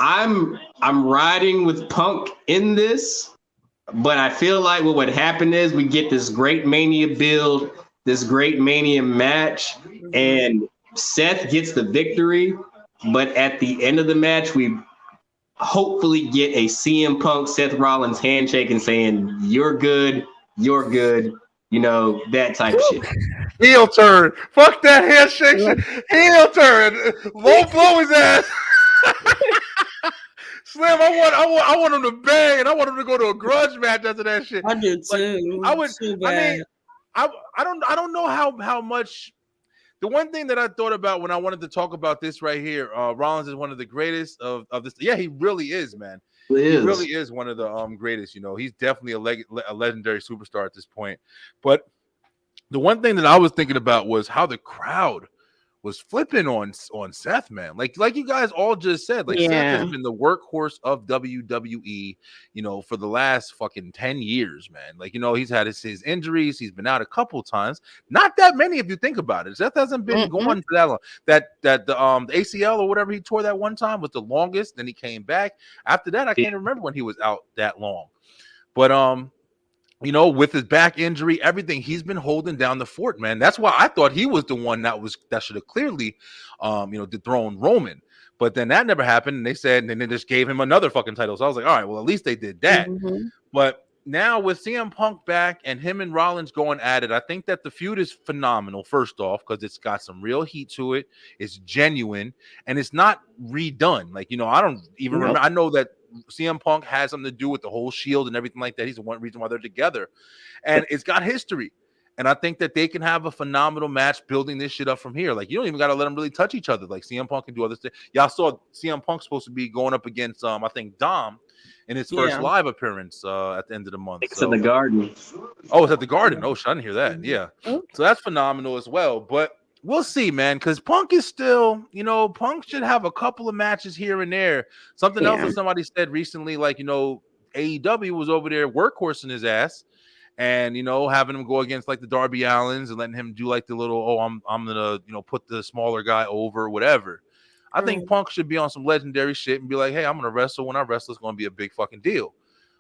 I'm riding with Punk in this, but I feel like what would happen is we get this great Mania build, this great Mania match, and Seth gets the victory. But at the end of the match, we hopefully get a CM Punk Seth Rollins handshake and saying, "You're good, you know, that type of shit." Heel turn. Fuck that handshake. Heel turn. Won't blow his ass. Slim, I want him to bang, and I want him to go to a grudge match after that shit. I do too. I don't know how much The one thing that I thought about when I wanted to talk about this right here, Rollins is one of the greatest of this. Yeah, he really is, man. He really is one of the greatest. You know, he's definitely a legendary superstar at this point. But the one thing that I was thinking about was how the crowd was flipping on Seth, man. Like you guys all just said, like Seth has been the workhorse of WWE, you know, for the last fucking 10 years, man. Like, you know, he's had his injuries. He's been out a couple times. Not that many if you think about it. Seth hasn't been going for that long. That the ACL or whatever he tore that one time was the longest. Then he came back. After that, I can't remember when he was out that long. But you know, with his back injury, everything, he's been holding down the fort, man. That's why I thought he was the one that should have clearly, you know, dethroned Roman. But then that never happened, and they said, and then they just gave him another fucking title. So I was like, all right, well, at least they did that. But now with CM Punk back and him and Rollins going at it, I think that the feud is phenomenal. First off, because it's got some real heat to it, it's genuine, and it's not redone. Like, you know, I don't even remember. I know that CM Punk has something to do with the whole Shield and everything like that. He's the one reason why they're together, and it's got history. And I think that they can have a phenomenal match building this shit up from here. Like, you don't even got to let them really touch each other. Like, CM Punk can do other stuff. Y'all saw CM Punk supposed to be going up against, I think, Dom in his first live appearance at the end of the month. It's in the Garden. Oh, it's at the Garden. Oh, I didn't hear that. Yeah. So that's phenomenal as well. But we'll see, man, because Punk is still, you know, Punk should have a couple of matches here and there. Something else that somebody said recently, like, you know, AEW was over there workhorsing his ass and, you know, having him go against like the Darby Allins and letting him do like the little, I'm gonna, you know, put the smaller guy over, whatever. I think Punk should be on some legendary shit and be like, hey, I'm gonna wrestle. When I wrestle, it's gonna be a big fucking deal.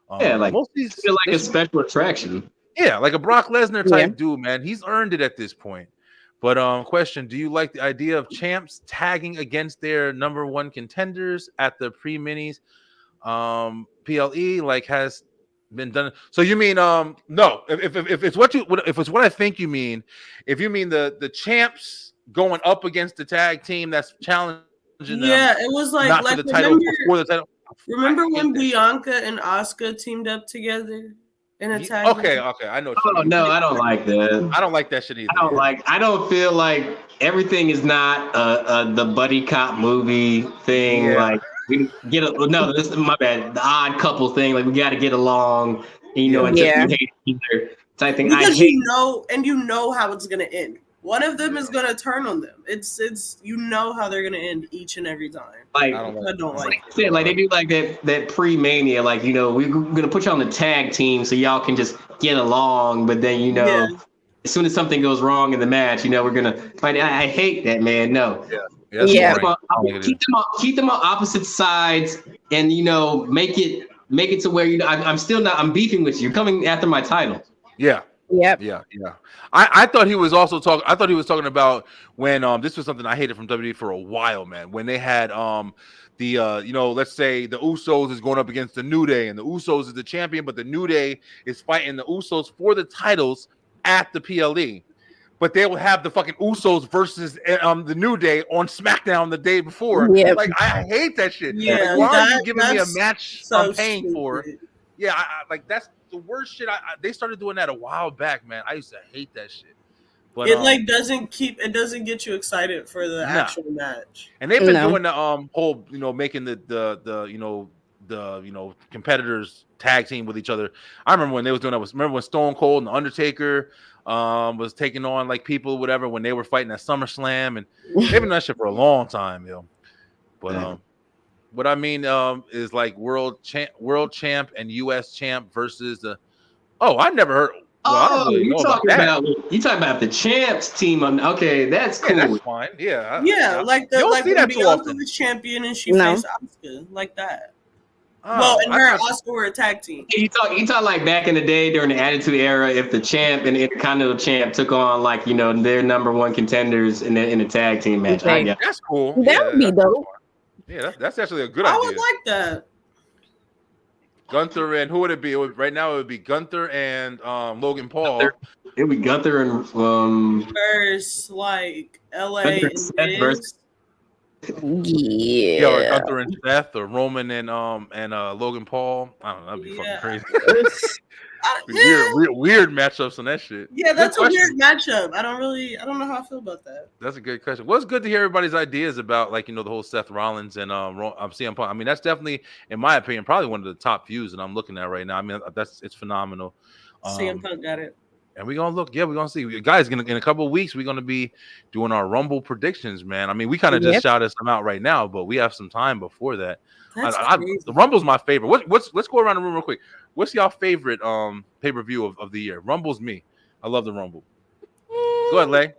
Like most of these feel like a special attraction. Yeah, like a Brock Lesnar type dude, man. He's earned it at this point. But question, do you like the idea of champs tagging against their number one contenders at the pre-minis PLE like has been done? So you mean no, if it's what I think you mean, if you mean the champs going up against the tag team that's challenging them. Yeah, it was like not for the title, before the title. Remember when Bianca and Asuka teamed up together? Okay, I know. Oh no, I don't like that. I don't like that shit either. I don't feel like everything is not the buddy cop movie thing. Yeah. Like we get this is my bad. The odd couple thing. Like we got to get along. You know, and just hate each other type thing. Because you know how it's gonna end. One of them is gonna turn on them. It's you know how they're gonna end each and every time. Like I don't like it. Like they do like that pre-mania. Like, you know, we're gonna put you on the tag team so y'all can just get along. But then, you know, as soon as something goes wrong in the match, you know, we're gonna fight. I hate that, man. No. Keep them on opposite sides, and you know, make it to where you know I'm beefing with you. You're coming after my title. Yeah. Yep. Yeah. I thought he was also talking. I thought he was talking about when this was something I hated from WWE for a while, man. When they had you know, let's say the Usos is going up against the New Day, and the Usos is the champion, but the New Day is fighting the Usos for the titles at the PLE. But they will have the fucking Usos versus the New Day on SmackDown the day before. Yep. Like, I hate that shit. Yeah, like, why are you giving me a match I'm paying stupid. for? Yeah, I like that's the worst shit. They started doing that a while back, man. I used to hate that shit. But it doesn't get you excited for the actual match. And they've been doing the whole, you know, making the competitors tag team with each other. I remember when they was doing that. Remember when Stone Cold and the Undertaker was taking on like people, whatever, when they were fighting at SummerSlam, and they've been doing that shit for a long time, yo. But what I mean is like world champ and US champ versus the. Oh, I never heard. Well, you talking about the champs team? Okay, that's cool. Yeah, that's fine. Yeah, like when Bianca was champion and she faced Asuka, like that. Well, and her and Asuka were a tag team. You talk like back in the day during the Attitude Era, if the champ and the Intercontinental champ took on like, you know, their number one contenders in a tag team match. Okay. That's cool. That would be dope. Yeah, that's actually a good idea. I would like that. Gunther and who would it be? Right now it would be Gunther and Logan Paul. It would be Gunther and versus like LA and versus. Yeah, or Gunther and Seth, or Roman and Logan Paul. I don't know. That'd be fucking crazy. weird matchups on that shit. Yeah, that's a weird matchup. I don't know how I feel about that. That's a good question. Well, it's good to hear everybody's ideas about, like, the whole Seth Rollins and CM Punk. I mean, that's definitely, in my opinion, probably one of the top views that I'm looking at right now. I mean, it's phenomenal. CM Punk got it. And we're gonna look. Yeah, we're gonna see. Guys, in a couple of weeks, we're gonna be doing our Rumble predictions, man. I mean, we kind of just shouted some out right now, but we have some time before that. The Rumble's my favorite. Let's go around the room real quick. What's y'all favorite pay-per-view of the year? Rumble's me. I love the Rumble. Go ahead, Lay.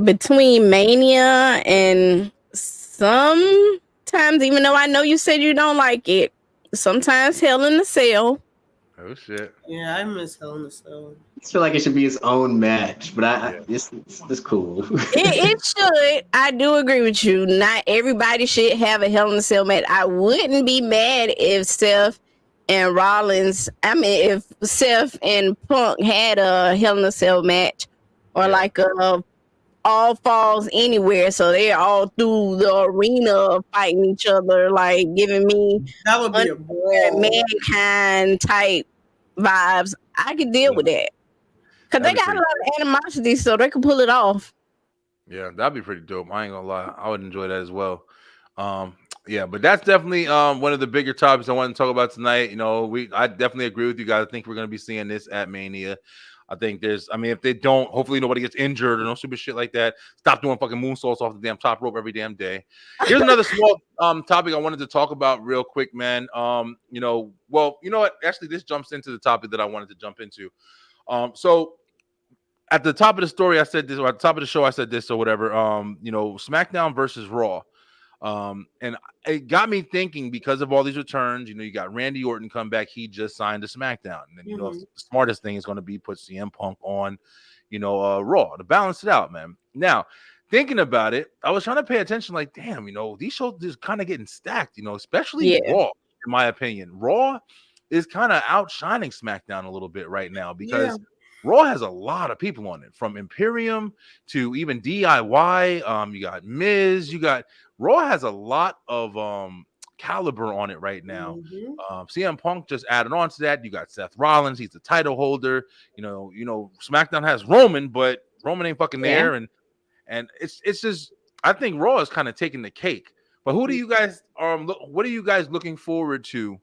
Between Mania and sometimes, even though I know you said you don't like it, sometimes Hell in a Cell. Oh shit! Yeah, I miss Hell in a Cell. I feel like it should be its own match, but it's cool. it should. I do agree with you. Not everybody should have a Hell in a Cell match. I wouldn't be mad if Seth and Rollins. I mean, if Seth and Punk had a Hell in a Cell match, or like a All Falls Anywhere, so they're all through the arena fighting each other, like giving me that would be a Mankind type vibes. I could deal with that because they got a lot of animosity, so they can pull it off. Yeah, that'd be pretty dope. I ain't gonna lie, I would enjoy that as well. Yeah, but that's definitely one of the bigger topics I want to talk about tonight. I definitely agree with you guys. I think we're gonna be seeing this at Mania. I think if they don't, hopefully nobody gets injured or no stupid shit like that. Stop doing fucking moonsaults off the damn top rope every damn day. Here's another small topic I wanted to talk about real quick, man. You know what? Actually, this jumps into the topic that I wanted to jump into. So at the top of the story, I said this, or at the top of the show, I said this, or whatever. SmackDown versus Raw. And it got me thinking because of all these returns. You got Randy Orton come back. He just signed to SmackDown. And then, the smartest thing is going to be put CM Punk on, Raw to balance it out, man. Now, thinking about it, I was trying to pay attention, like, damn, these shows just kind of getting stacked, especially Raw, in my opinion. Raw is kind of outshining SmackDown a little bit right now because Raw has a lot of people on it, from Imperium to even DIY. You got Miz, Raw has a lot of caliber on it right now. CM Punk just added on to that. You got Seth Rollins, he's the title holder. SmackDown has Roman, but Roman ain't fucking there, and it's just, I think Raw is kind of taking the cake. But who do you guys what are you guys looking forward to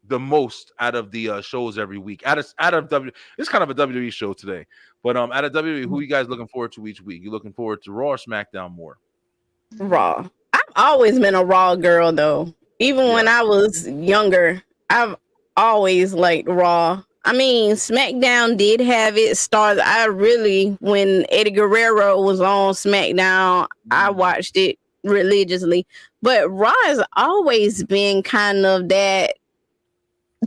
the most out of the shows every week? Out of WWE, it's kind of a WWE show today, but out of WWE, who are you guys looking forward to each week? You looking forward to Raw or SmackDown more? Raw. I've always been a Raw girl, though. Even when I was younger, I've always liked Raw. I mean, SmackDown did have its stars. When Eddie Guerrero was on SmackDown, I watched it religiously. But Raw has always been kind of that,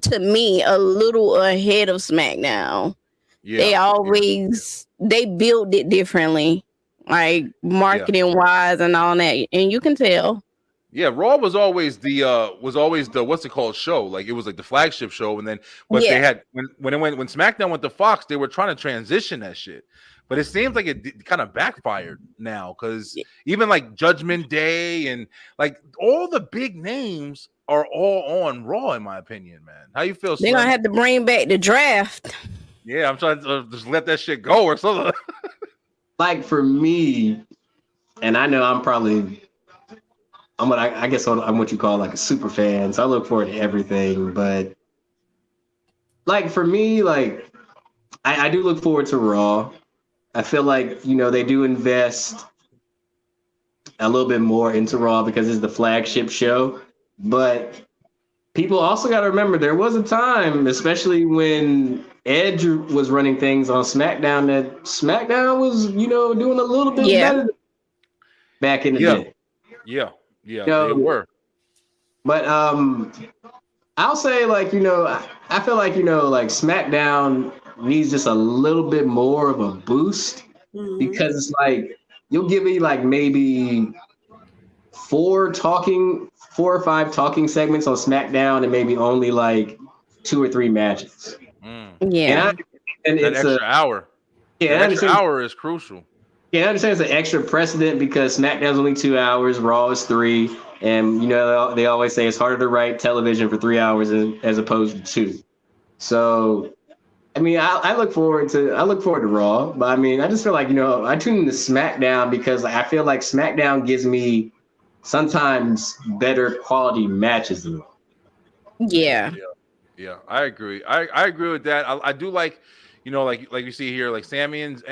to me, a little ahead of SmackDown. They built it differently, like marketing wise and all that, and you can tell. Yeah, Raw was always the what's it called show? Like, it was like the flagship show, and then they had when SmackDown went to Fox, they were trying to transition that shit. But it seems like it kind of backfired now, because even like Judgment Day and like all the big names are all on Raw, in my opinion, man. How you feel? They're gonna have to bring back the draft. Yeah, I'm trying to just let that shit go or something. Like, for me, and I know I'm what you call like a super fan, so I look forward to everything. But like, for me, like, I do look forward to Raw. I feel like, they do invest a little bit more into Raw because it's the flagship show. But people also got to remember, there was a time, especially when Edge was running things on SmackDown, that SmackDown was, doing a little bit better back in the day. Yeah, they were. But I'll say, like, I feel like, like SmackDown needs just a little bit more of a boost, because it's like, you'll give me like maybe 4 or 5 talking segments on SmackDown and maybe only like 2 or 3 matches. Yeah. And it's an extra hour. Yeah, an extra hour is crucial. Yeah, I understand it's an extra precedent because SmackDown's only 2 hours, Raw is 3, and they always say it's harder to write television for 3 hours as opposed to 2. So, I mean, I look forward to Raw, but I mean, I just feel like I tune into SmackDown because I feel like SmackDown gives me sometimes better quality matches than Raw. Yeah. Yeah, I agree. I agree with that. I do like, like you see here, like Sammy and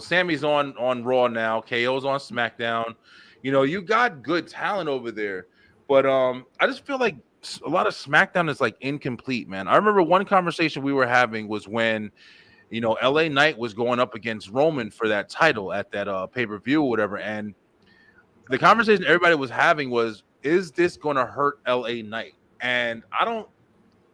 Sammy's on Raw now. KO's on SmackDown. You got good talent over there, but I just feel like a lot of SmackDown is like incomplete, man. I remember one conversation we were having was when LA Knight was going up against Roman for that title at that pay-per-view or whatever, and the conversation everybody was having was, is this going to hurt LA Knight? And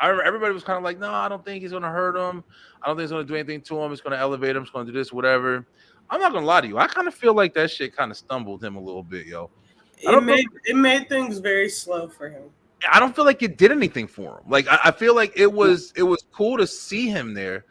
everybody was kind of like, no, I don't think he's going to hurt him. I don't think it's going to do anything to him. It's going to elevate him. It's going to do this, whatever. I'm not going to lie to you. I kind of feel like that shit kind of stumbled him a little bit, yo. It made things very slow for him. I don't feel like it did anything for him. Like, I feel like it was cool to see him there,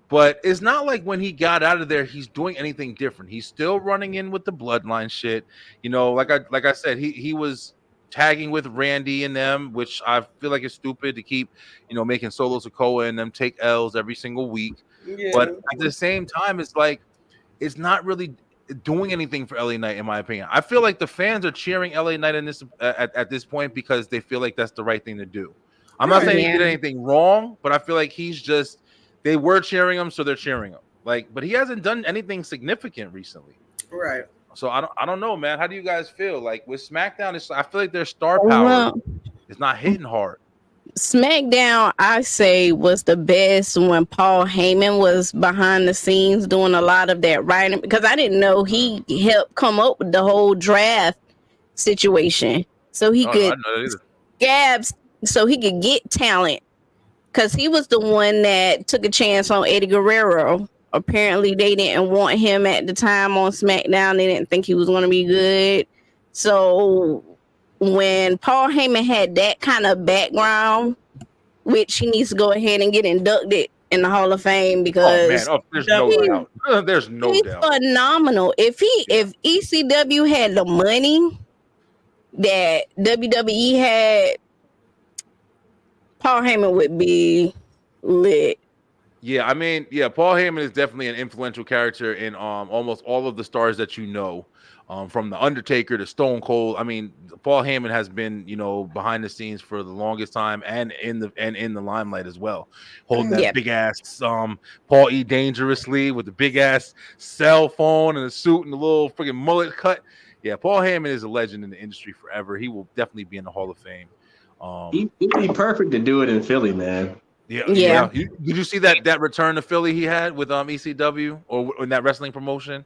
but it's not like when he got out of there, he's doing anything different. He's still running in with the bloodline shit. Like I said, he was tagging with Randy and them, which I feel like is stupid to keep, making Solo Sikoa and them take L's every single week. Yeah. But at the same time, it's like, it's not really doing anything for LA Knight, in my opinion. I feel like the fans are cheering LA Knight in this at this point because they feel like that's the right thing to do. I'm not saying he did anything wrong, but I feel like they were cheering him, so they're cheering him. But he hasn't done anything significant recently. Right. So I don't know, man. How do you guys feel? Like with SmackDown, I feel like their star power is not hitting hard. SmackDown, I say, was the best when Paul Heyman was behind the scenes doing a lot of that writing, because I didn't know he helped come up with the whole draft situation, so he could so he could get talent, because he was the one that took a chance on Eddie Guerrero. Apparently, they didn't want him at the time on SmackDown. They didn't think he was going to be good. So when Paul Heyman had that kind of background, which he needs to go ahead and get inducted in the Hall of Fame, because there's no doubt. There's no he's doubt. Phenomenal. If ECW had the money that WWE had, Paul Heyman would be lit. Yeah, I mean, Paul Heyman is definitely an influential character in almost all of the stars that from The Undertaker to Stone Cold. I mean, Paul Heyman has been, behind the scenes for the longest time and in the limelight as well, holding that big ass Paul E. Dangerously with the big ass cell phone and a suit and the little freaking mullet cut. Yeah, Paul Heyman is a legend in the industry forever. He will definitely be in the Hall of Fame. He'd be perfect to do it in Philly, man. Yeah. Did you see that return to Philly he had with ECW or in that wrestling promotion?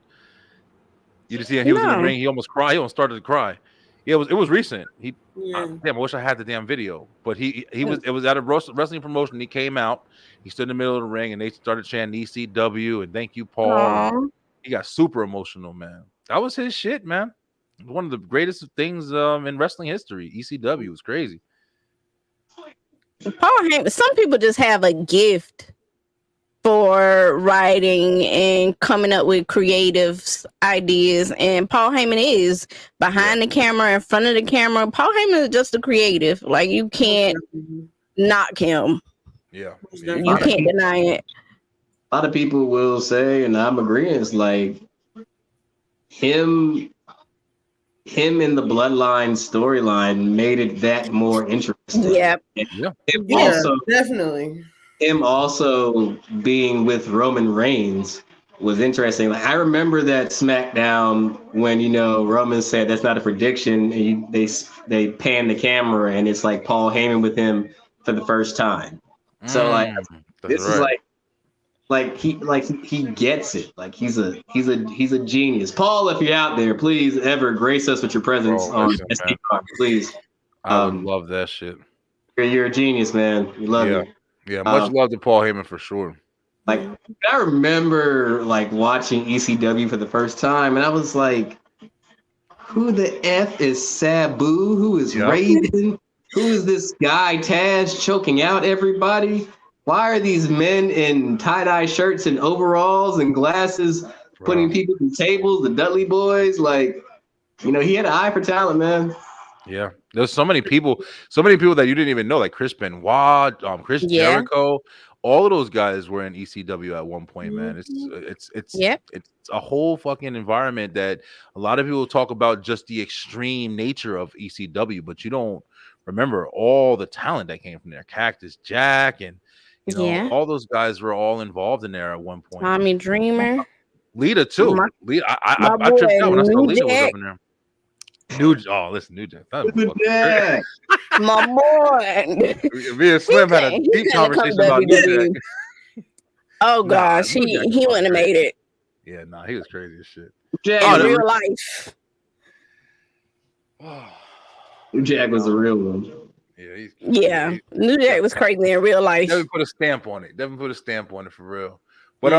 You just see him, he was in the ring. He almost cried. He almost started to cry. Yeah, it was recent. Damn, I wish I had the damn video. But it was at a wrestling promotion. He came out. He stood in the middle of the ring, and they started chanting ECW and thank you, Paul. He got super emotional, man. That was his shit, man. One of the greatest things in wrestling history. ECW was crazy. Paul Heyman, some people just have a gift for writing and coming up with creative ideas, and Paul Heyman is behind the camera, in front of the camera. Paul Heyman is just a creative. Like, you can't knock him. You can't deny it. A lot of people will say, and I'm agreeing, it's like him in the Bloodline storyline made it that more interesting. Definitely. Him also being with Roman Reigns was interesting. Like, I remember that SmackDown when Roman said that's not a prediction. And they pan the camera and it's like Paul Heyman with him for the first time. So this is like he gets it. Like he's a genius. Paul, if you're out there, please ever grace us with your presence on SD card, please. I would love that shit. You're a genius, man. We love you. Yeah, much love to Paul Heyman for sure. Like, I remember watching ECW for the first time, and I was like, "Who the f is Sabu? Who is Raven? Who is this guy Taz choking out everybody? Why are these men in tie-dye shirts and overalls and glasses putting people through tables, the Dudley Boys. Like, you know, he had an eye for talent, man. Yeah, there's so many people that you didn't even know, like Chris Benoit, Chris Jericho. All of those guys were in ECW at one point, man. It's a whole fucking environment that a lot of people talk about, just the extreme nature of ECW, but you don't remember all the talent that came from there. Cactus Jack and all those guys were all involved in there at one point. Tommy Dreamer, Lita too. Lita, I tripped out when I saw Lita was up in there. New Jack. Yeah. My boy. Me and Slim had a deep conversation about New Jack. Oh gosh, he wouldn't have made it. Yeah, he was crazy as shit. In real life. New Jack was a real one. Yeah, New Jack was crazy in real life. Devin put a stamp on it for real. But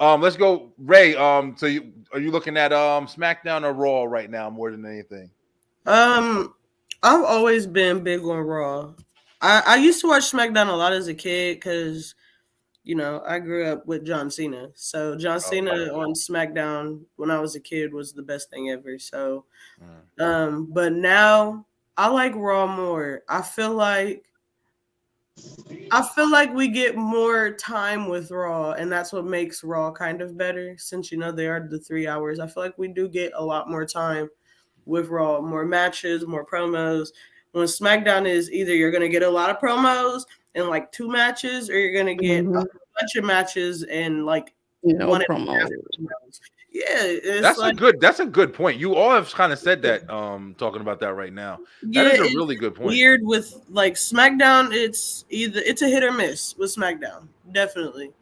let's go, Ray. So are you looking at SmackDown or Raw right now more than anything? I've always been big on Raw. I used to watch SmackDown a lot as a kid because, you know, I grew up with John Cena. So John Cena on SmackDown when I was a kid was the best thing ever. So, but now I like Raw more. I feel like we get more time with Raw, and that's what makes Raw kind of better, since, you know, they are the 3 hours. I feel like we do get a lot more time with Raw, more matches, more promos. When SmackDown is either you're going to get a lot of promos and like 2 matches, or you're going to get a bunch of matches and like one promos. Yeah, that's a good point. You all have kind of said that, talking about that right now. That is a really good point. Weird with like SmackDown, it's a hit or miss with SmackDown. Definitely.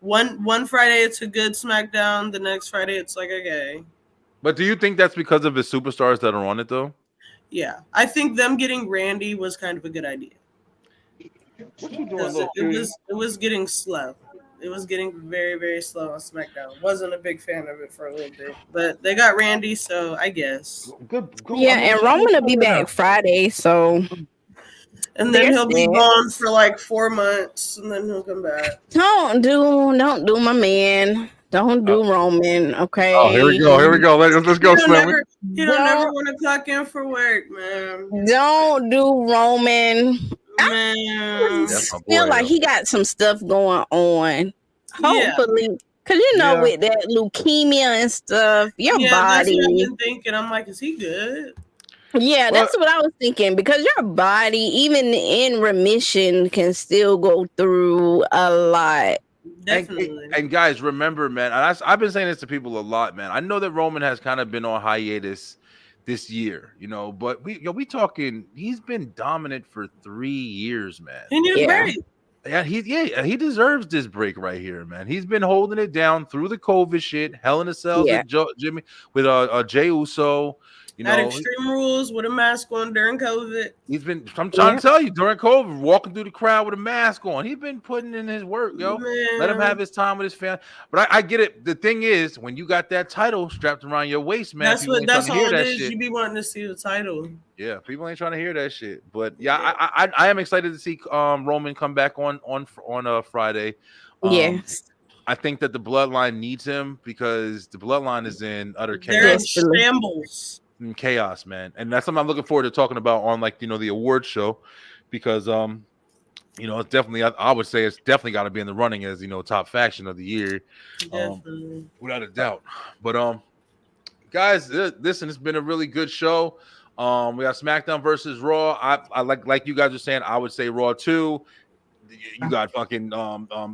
One Friday it's a good SmackDown, the next Friday it's like, okay. But do you think that's because of the superstars that are on it though? Yeah. I think them getting Randy was kind of a good idea. What you doing, it was getting slow. It was getting very, very slow on SmackDown. Wasn't a big fan of it for a little bit, but they got Randy, so I guess. Good. Yeah, and Roman will be back Friday, so. And then he'll be gone for like 4 months, and then he'll come back. Don't do my man. Don't do Roman, okay? Oh, here we go. Let's go, Slim. He don't never want to clock in for work, man. Don't do Roman. Man, I feel like he got some stuff going on. Hopefully, because you know, with that leukemia and stuff, your body. That's what I've been thinking. I'm like, is he good? Yeah, that's what I was thinking, because your body, even in remission, can still go through a lot. Definitely. And guys, remember, man, I've been saying this to people a lot, man. I know that Roman has kind of been on hiatus this year, you know, but we talking, he's been dominant for 3 years, man. He needs a break. Yeah, he deserves this break right here, man. He's been holding it down through the COVID shit, Hell in a Cell with Jey Uso. You know, had Extreme Rules with a mask on during COVID. I'm trying to tell you, during COVID, walking through the crowd with a mask on. He's been putting in his work, yo. Man. Let him have his time with his family. But I get it. The thing is, when you got that title strapped around your waist, man, that's all it is. Shit. You be wanting to see the title. Yeah, people ain't trying to hear that shit. But yeah, I am excited to see Roman come back on Friday. Yes. I think that the Bloodline needs him, because the Bloodline is in utter chaos. They're in shambles. Chaos, man, and that's something I'm looking forward to talking about on, like, you know, the award show, because you know, it's definitely, I would say it's definitely got to be in the running as, you know, top faction of the year, without a doubt. But guys, listen, it's been a really good show. We got SmackDown versus Raw. I like you guys are saying, I would say Raw 2. You got fucking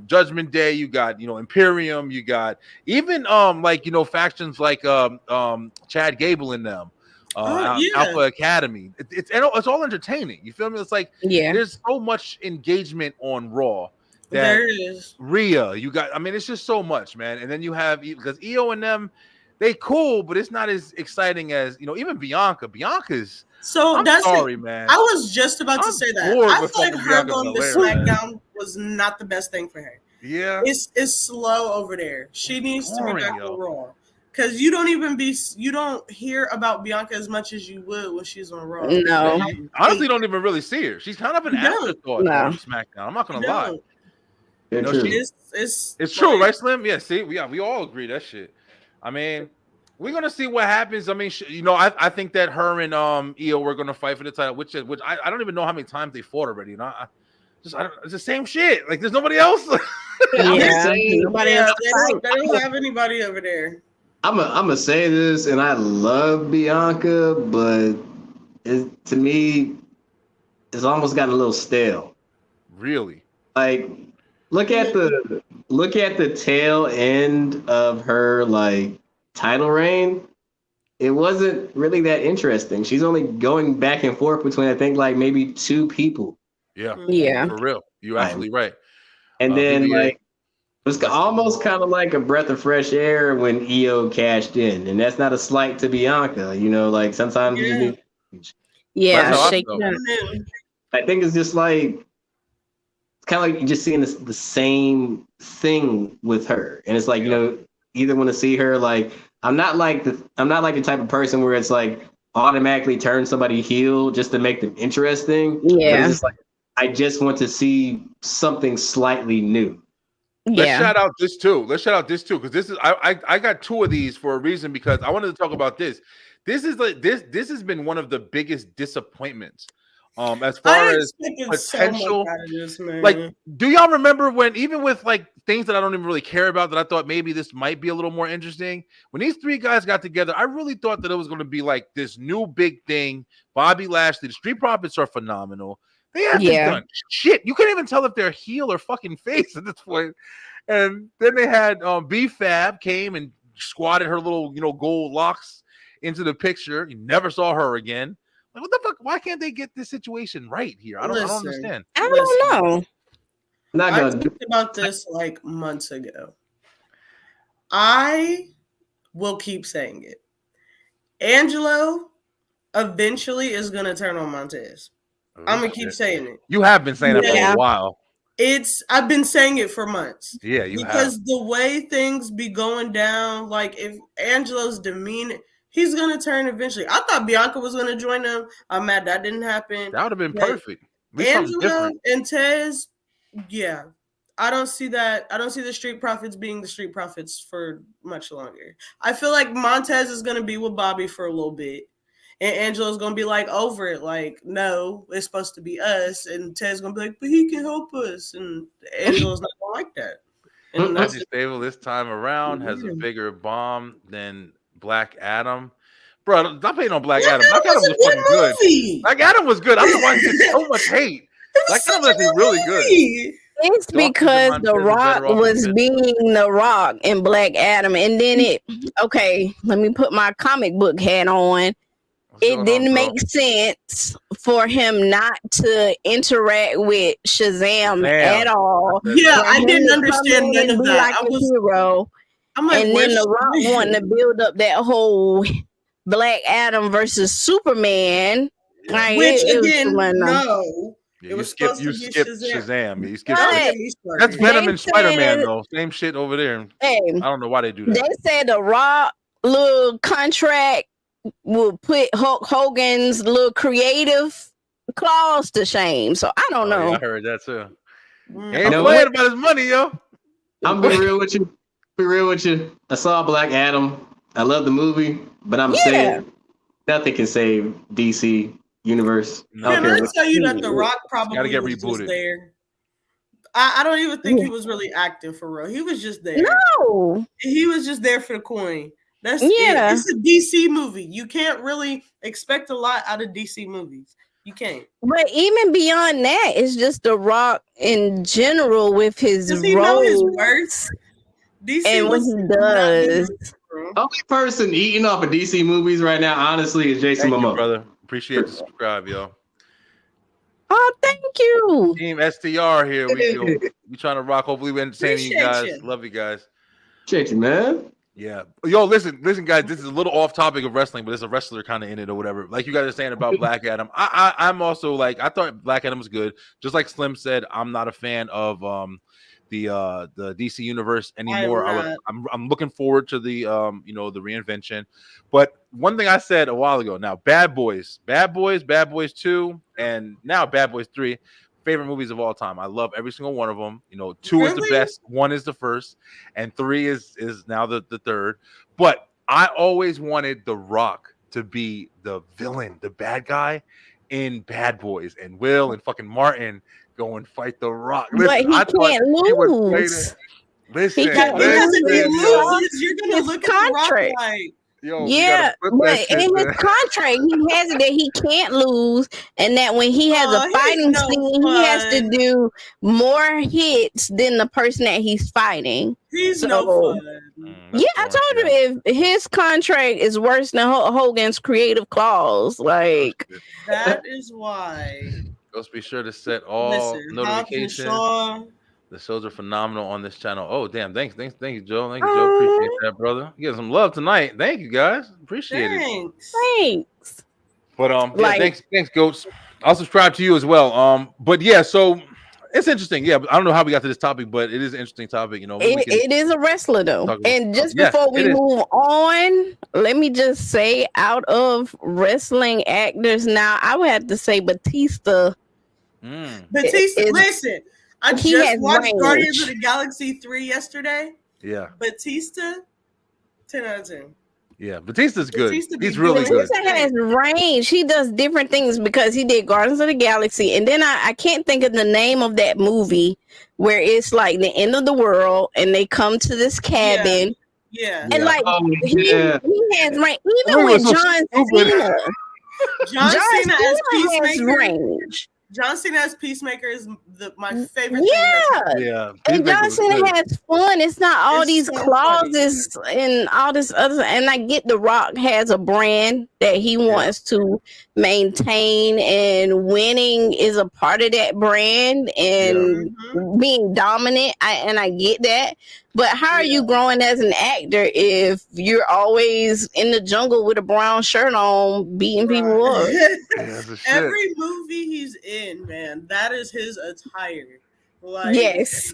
Judgment Day, you got, you know, Imperium, you got even like, you know, factions like Chad Gable in them. Alpha Academy. It's all entertaining. You feel me? It's like, there's so much engagement on Raw. There is. Rhea, you got, I mean, it's just so much, man. And then you have, because EO and them, they cool, but it's not as exciting as, you know, even Bianca. Bianca's. So man. I was just about to say that. I feel like her going to SmackDown was not the best thing for her. Yeah. It's slow over there. She needs to be back on Raw. Because you don't hear about Bianca as much as you would when she's on Raw. No. Honestly, don't even really see her. She's kind of an afterthought on SmackDown. I'm not gonna lie. It's true, right, Slim? Yeah, see, we all agree that shit. I mean, we're gonna see what happens. I mean, I think that her and Io were gonna fight for the title, which I don't even know how many times they fought already. It's the same shit. Like there's nobody else. Nobody else. They don't have anybody over there. I'm gonna say this, and I love Bianca, but to me, it's almost gotten a little stale. Really? Like, look at the tail end of her like title reign. It wasn't really that interesting. She's only going back and forth between, I think, like maybe 2 people. Yeah, for real. You're absolutely right. And then like it was almost kind of like a breath of fresh air when Io cashed in, and that's not a slight to Bianca. Like sometimes you need. Shake it up. I think it's just like it's kind of like you're just seeing the same thing with her, and it's like either want to see her like I'm not like the type of person where it's like automatically turn somebody heel just to make them interesting. Yeah, it's just like I just want to see something slightly new. Let's shout out this too. Because this is I got 2 of these for a reason, because I wanted to talk about this. This is like this has been one of the biggest disappointments. As far as potential, like, do y'all remember when, even with like things that I don't even really care about, that I thought maybe this might be a little more interesting, when these 3 guys got together, I really thought that it was going to be like this new big thing. Bobby Lashley, the Street Profits are phenomenal. They haven't done shit. You can't even tell if they're heel or fucking face at this point. And then they had B-Fab came and squatted her little gold locks into the picture. You never saw her again. Like, what the fuck? Why can't they get this situation right here? I don't understand. I don't know. I talked about this like months ago. I will keep saying it. Angelo eventually is going to turn on Montez. I'm going to keep saying it. You have been saying that for a while. I've been saying it for months. Yeah, you have. Because the way things be going down, like if Angelo's demeanor, he's going to turn eventually. I thought Bianca was going to join them. I'm mad that didn't happen. That would have been perfect. Angelo and Tez, I don't see that. I don't see the Street Profits being the Street Profits for much longer. I feel like Montez is going to be with Bobby for a little bit. And Angelo's going to be like over it. Like, no, it's supposed to be us. And Ted's going to be like, but he can help us. And Angelo's not going to like that. And Matthew Stable this time around has a bigger bomb than Black Adam. Bro, stop hating on Black Adam. Black Adam was fucking good. Black Adam was good. I don't know why he gets so much hate. Black Adam was actually really good. It's because The Rock was being The Rock in Black Adam. And then let me put my comic book hat on. It didn't make sense for him not to interact with Shazam at all. Yeah, I didn't understand none of that. Like a hero. I'm like, and then The Rock wanting to build up that whole Black Adam versus Superman. Like, which again, no. Yeah, you skipped Shazam. You skipped that's Venom and Spider-Man though. Same shit over there. Hey, I don't know why they do that. They said The Rock little contract will put Hulk Hogan's little creative clause to shame. So I don't know. Yeah, I heard that too. Ain't playing about his money, yo. I'm be real with you. Be real with you. I saw Black Adam. I love the movie, but I'm saying nothing can save DC universe. Can I tell you that The Rock probably gotta get was rebooted. Just there? I don't even think he was really acting for real. He was just there. No, he was just there for the coin. That's it. It's a DC movie. You can't really expect a lot out of DC movies. You can't. But even beyond that, it's just The Rock in general with his Does he know his worth? DC and what he does. The only person eating off of DC movies right now, honestly, is Jason Momoa. Brother. Appreciate the subscribe, yo. Oh, thank you. Team STR here. We trying to rock. Hopefully we're entertaining you guys. Love you guys. Appreciate you, man. Yeah. Yo, listen, guys. This is a little off topic of wrestling, but there's a wrestler kind of in it or whatever. Like you guys are saying about Black Adam. I'm also like, I thought Black Adam was good. Just like Slim said, I'm not a fan of the DC universe anymore. I'm looking forward to the the reinvention. But one thing I said a while ago, now Bad Boys 2, and now Bad Boys 3. favorite movies of all time. I love every single one of them. You know, 2 is the best, 1 is the first, and 3 is now the third. But I always wanted The Rock to be the villain, the bad guy in Bad Boys, and Will and fucking Martin go and fight The Rock. Listen, but he can't lose. Listen, because if he loses, you're gonna look at The Rock like. Yo, yeah, but in his contract, he has it that he can't lose, and that when he has a fighting scene, he has to do more hits than the person that he's fighting. He's no fun. Yeah, I told you if his contract is worse than Hogan's creative clause, like that is why. Just be sure to set all notifications. The shows are phenomenal on this channel. Oh, damn. Thank you, Joe. Thank you, Joe. Appreciate that, brother. You get some love tonight. Thank you, guys. Appreciate it. Thanks. But thanks, Goats. I'll subscribe to you as well. But yeah, so it's interesting. Yeah, I don't know how we got to this topic, but it is an interesting topic. You know, it is a wrestler though. And just before we move on, let me just say, out of wrestling actors now, I would have to say Batista. Listen. I just watched Guardians of the Galaxy 3 yesterday. Yeah. Batista, 10 out of 10. Yeah, Batista's good. He's really good. Batista has range. He does different things because he did Guardians of the Galaxy. And then I can't think of the name of that movie where it's like the end of the world and they come to this cabin. Yeah. And like he has range. Even with John Cena. John Cena as Peacemaker. Range. John Cena as Peacemaker is my favorite thing. Yeah. And John Cena has fun. It's not all these clauses and all this other. And I get The Rock has a brand that he wants to maintain, and winning is a part of that brand, and being dominant. I get that. But how are you growing as an actor if you're always in the jungle with a brown shirt on, beating people up? Every movie he's in, man, that is his attire. Like, yes,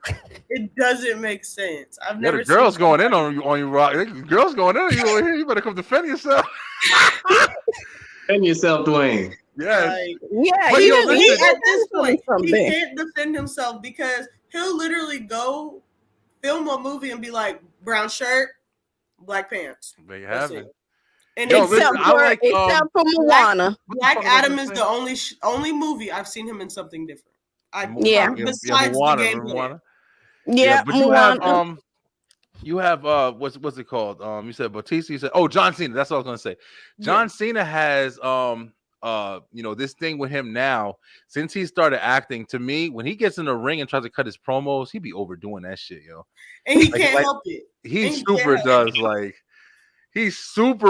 it doesn't make sense. I've never. The girls going in on you, Rock. Girls going in on you over here. You better come defend yourself. Defend yourself, Dwayne. Yes. Yeah. He at this point, he can't defend himself because he'll literally go film a movie and be like, brown shirt, black pants. There you have it. And except for Moana. Black Adam is the only movie I've seen him in something different. Besides Moana, the game. Yeah, but you have what's it called? You said Batista. You said John Cena. That's what I was gonna say. John Cena has this thing with him now since he started acting. To me, when he gets in the ring and tries to cut his promos, he be overdoing that shit, yo. And he can't help it. He super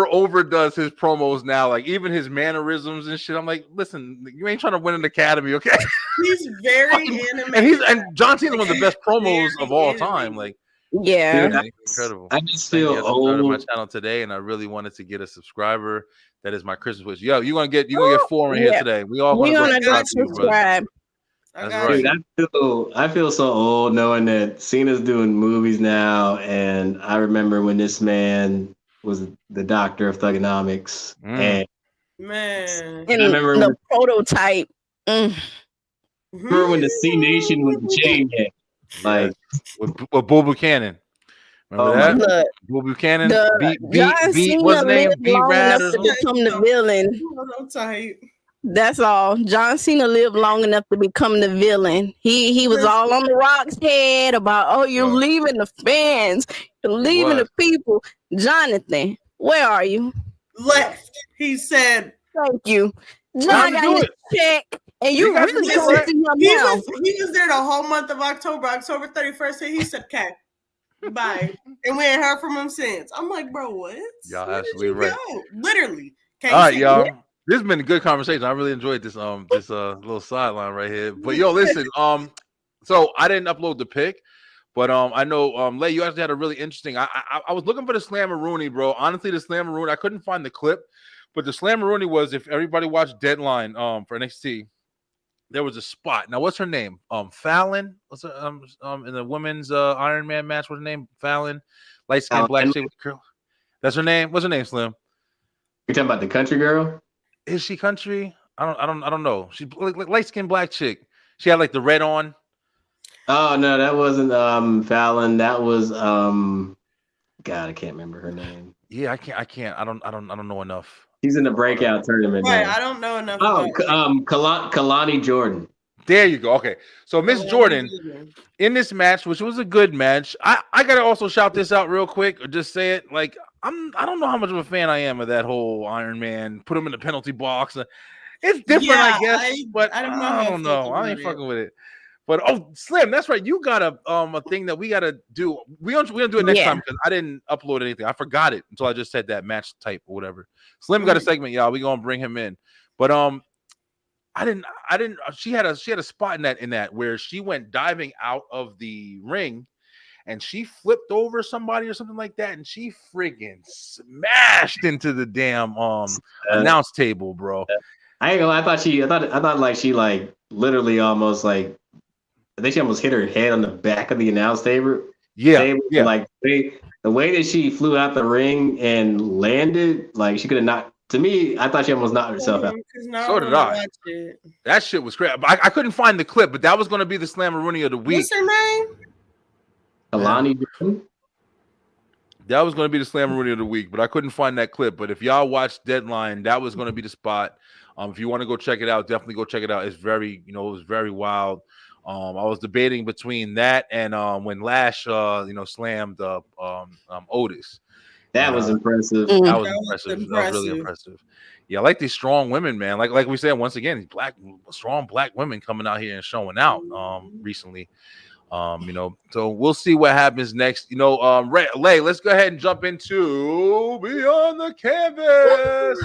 overdoes his promos now, like even his mannerisms and shit. I'm like, listen, you ain't trying to win an Academy, okay? He's very animated. And John Cena one of the best promos of all time. Like, dude, incredible. I just feel old. On my channel today, and I really wanted to get a subscriber. That is my Christmas wish. Yo, you're gonna get 4 in here today. We all gonna go subscribe. That's right. Dude, I feel so old knowing that Cena's doing movies now, and I remember when this man was the doctor of thugonomics, and man, I remember the prototype. Remember when the C Nation was the chain gang, like with Bull Buchanan. Remember that? Bull Buchanan. What's his name? B-Rad to become the villain. That's all. John Cena lived long enough to become the villain. He was all on The Rock's head about, you're leaving the fans, you're leaving the people. Jonathan, where are you? Left. He said, thank you. John got his check, and you really going to see him now. He was there the whole month of October 31st, and he said, okay, bye. And we ain't heard from him since. I'm like, bro, what? Y'all absolutely right. Literally. All right, y'all. This has been a good conversation. I really enjoyed this little sideline right here. But yo, listen, so I didn't upload the pic, but I know Lay, you actually had a really interesting. I was looking for the Slammeroonie, bro. Honestly, the Slammeroonie, I couldn't find the clip, but the Slammeroonie was, if everybody watched Deadline for NXT, there was a spot. Now, what's her name? Fallon. What's her in the women's Iron Man match? What's her name? Fallon, light skin, black shade with curl. That's her name. What's her name, Slim? You talking about the country girl? Is she country? I don't know. She's like light skinned black chick. She had like the red on. Oh no, that wasn't Fallon. That was God, I can't remember her name. Yeah, I can't. I don't know enough. She's in the breakout tournament. Right, now. I don't know enough. Oh, Kalani Jordan. There you go. Okay, so Miss Jordan in this match, which was a good match. I gotta also shout this out real quick, or just say it. Like I don't know how much of a fan I am of that whole Iron Man. Put him in the penalty box. It's different, I guess, but I don't know. I ain't fucking with it. But Slim, that's right. You got a thing that we gotta do. We're gonna do it next time because I didn't upload anything. I forgot it until I just said that match type or whatever. Slim got a segment, y'all. We gonna bring him in, but I didn't. She had a spot in that where she went diving out of the ring, and she flipped over somebody or something like that, and she friggin' smashed into the damn announce table, bro. I ain't gonna lie, I thought like she like literally almost like I think she almost hit her head on the back of the announce table. Yeah. Like the way that she flew out the ring and landed, like she could have knocked. To me, I thought she almost knocked herself out. So did I. That shit was crazy. I couldn't find the clip, but that was going to be the Slammeroonie of the week. What's her name? Alani. That was going to be the Slammeroonie of the week, but I couldn't find that clip. But if y'all watch Deadline, that was going to be the spot. If you want to go check it out, definitely go check it out. It's very, it was very wild. I was debating between that and when Lash, slammed Otis. That was impressive. That was impressive. That was really impressive. Yeah, I like these strong women, man. Like we said once again, these strong black women coming out here and showing out recently. So we'll see what happens next. Lay, let's go ahead and jump into Beyond the Canvas.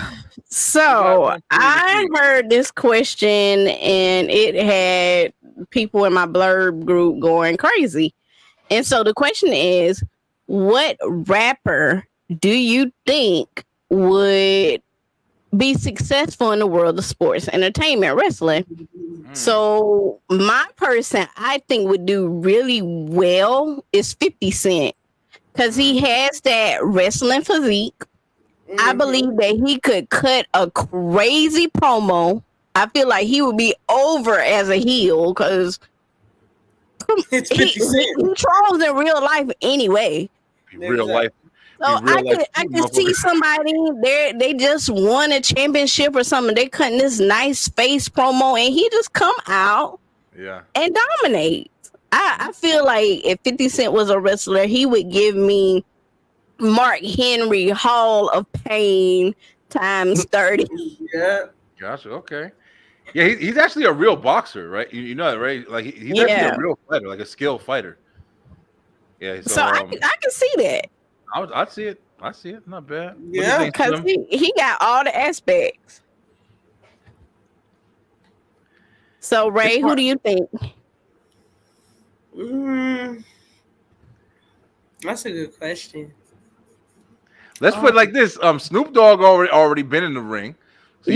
So I heard this question and it had people in my blurb group going crazy. And so the question is, what rapper do you think would be successful in the world of sports, entertainment, wrestling? So my person I think would do really well is 50 Cent because he has that wrestling physique. I believe that he could cut a crazy promo. I feel like he would be over as a heel because it's 50 Cent. He trolls in real life anyway. Real life. So I could see somebody they just won a championship or something. They cutting this nice face promo and he just come out and dominate. I feel like if 50 Cent was a wrestler, he would give me Mark Henry Hall of Pain times 30. Yeah. Gotcha. Okay. Yeah, he's actually a real boxer, right? You know that, right? Like he's actually a real fighter, like a skilled fighter. Yeah. So I can see that. I'd see it. I see it. Not bad. Yeah, because he got all the aspects. So Ray, who do you think? That's a good question. Let's put it like this. Snoop Dogg already been in the ring. So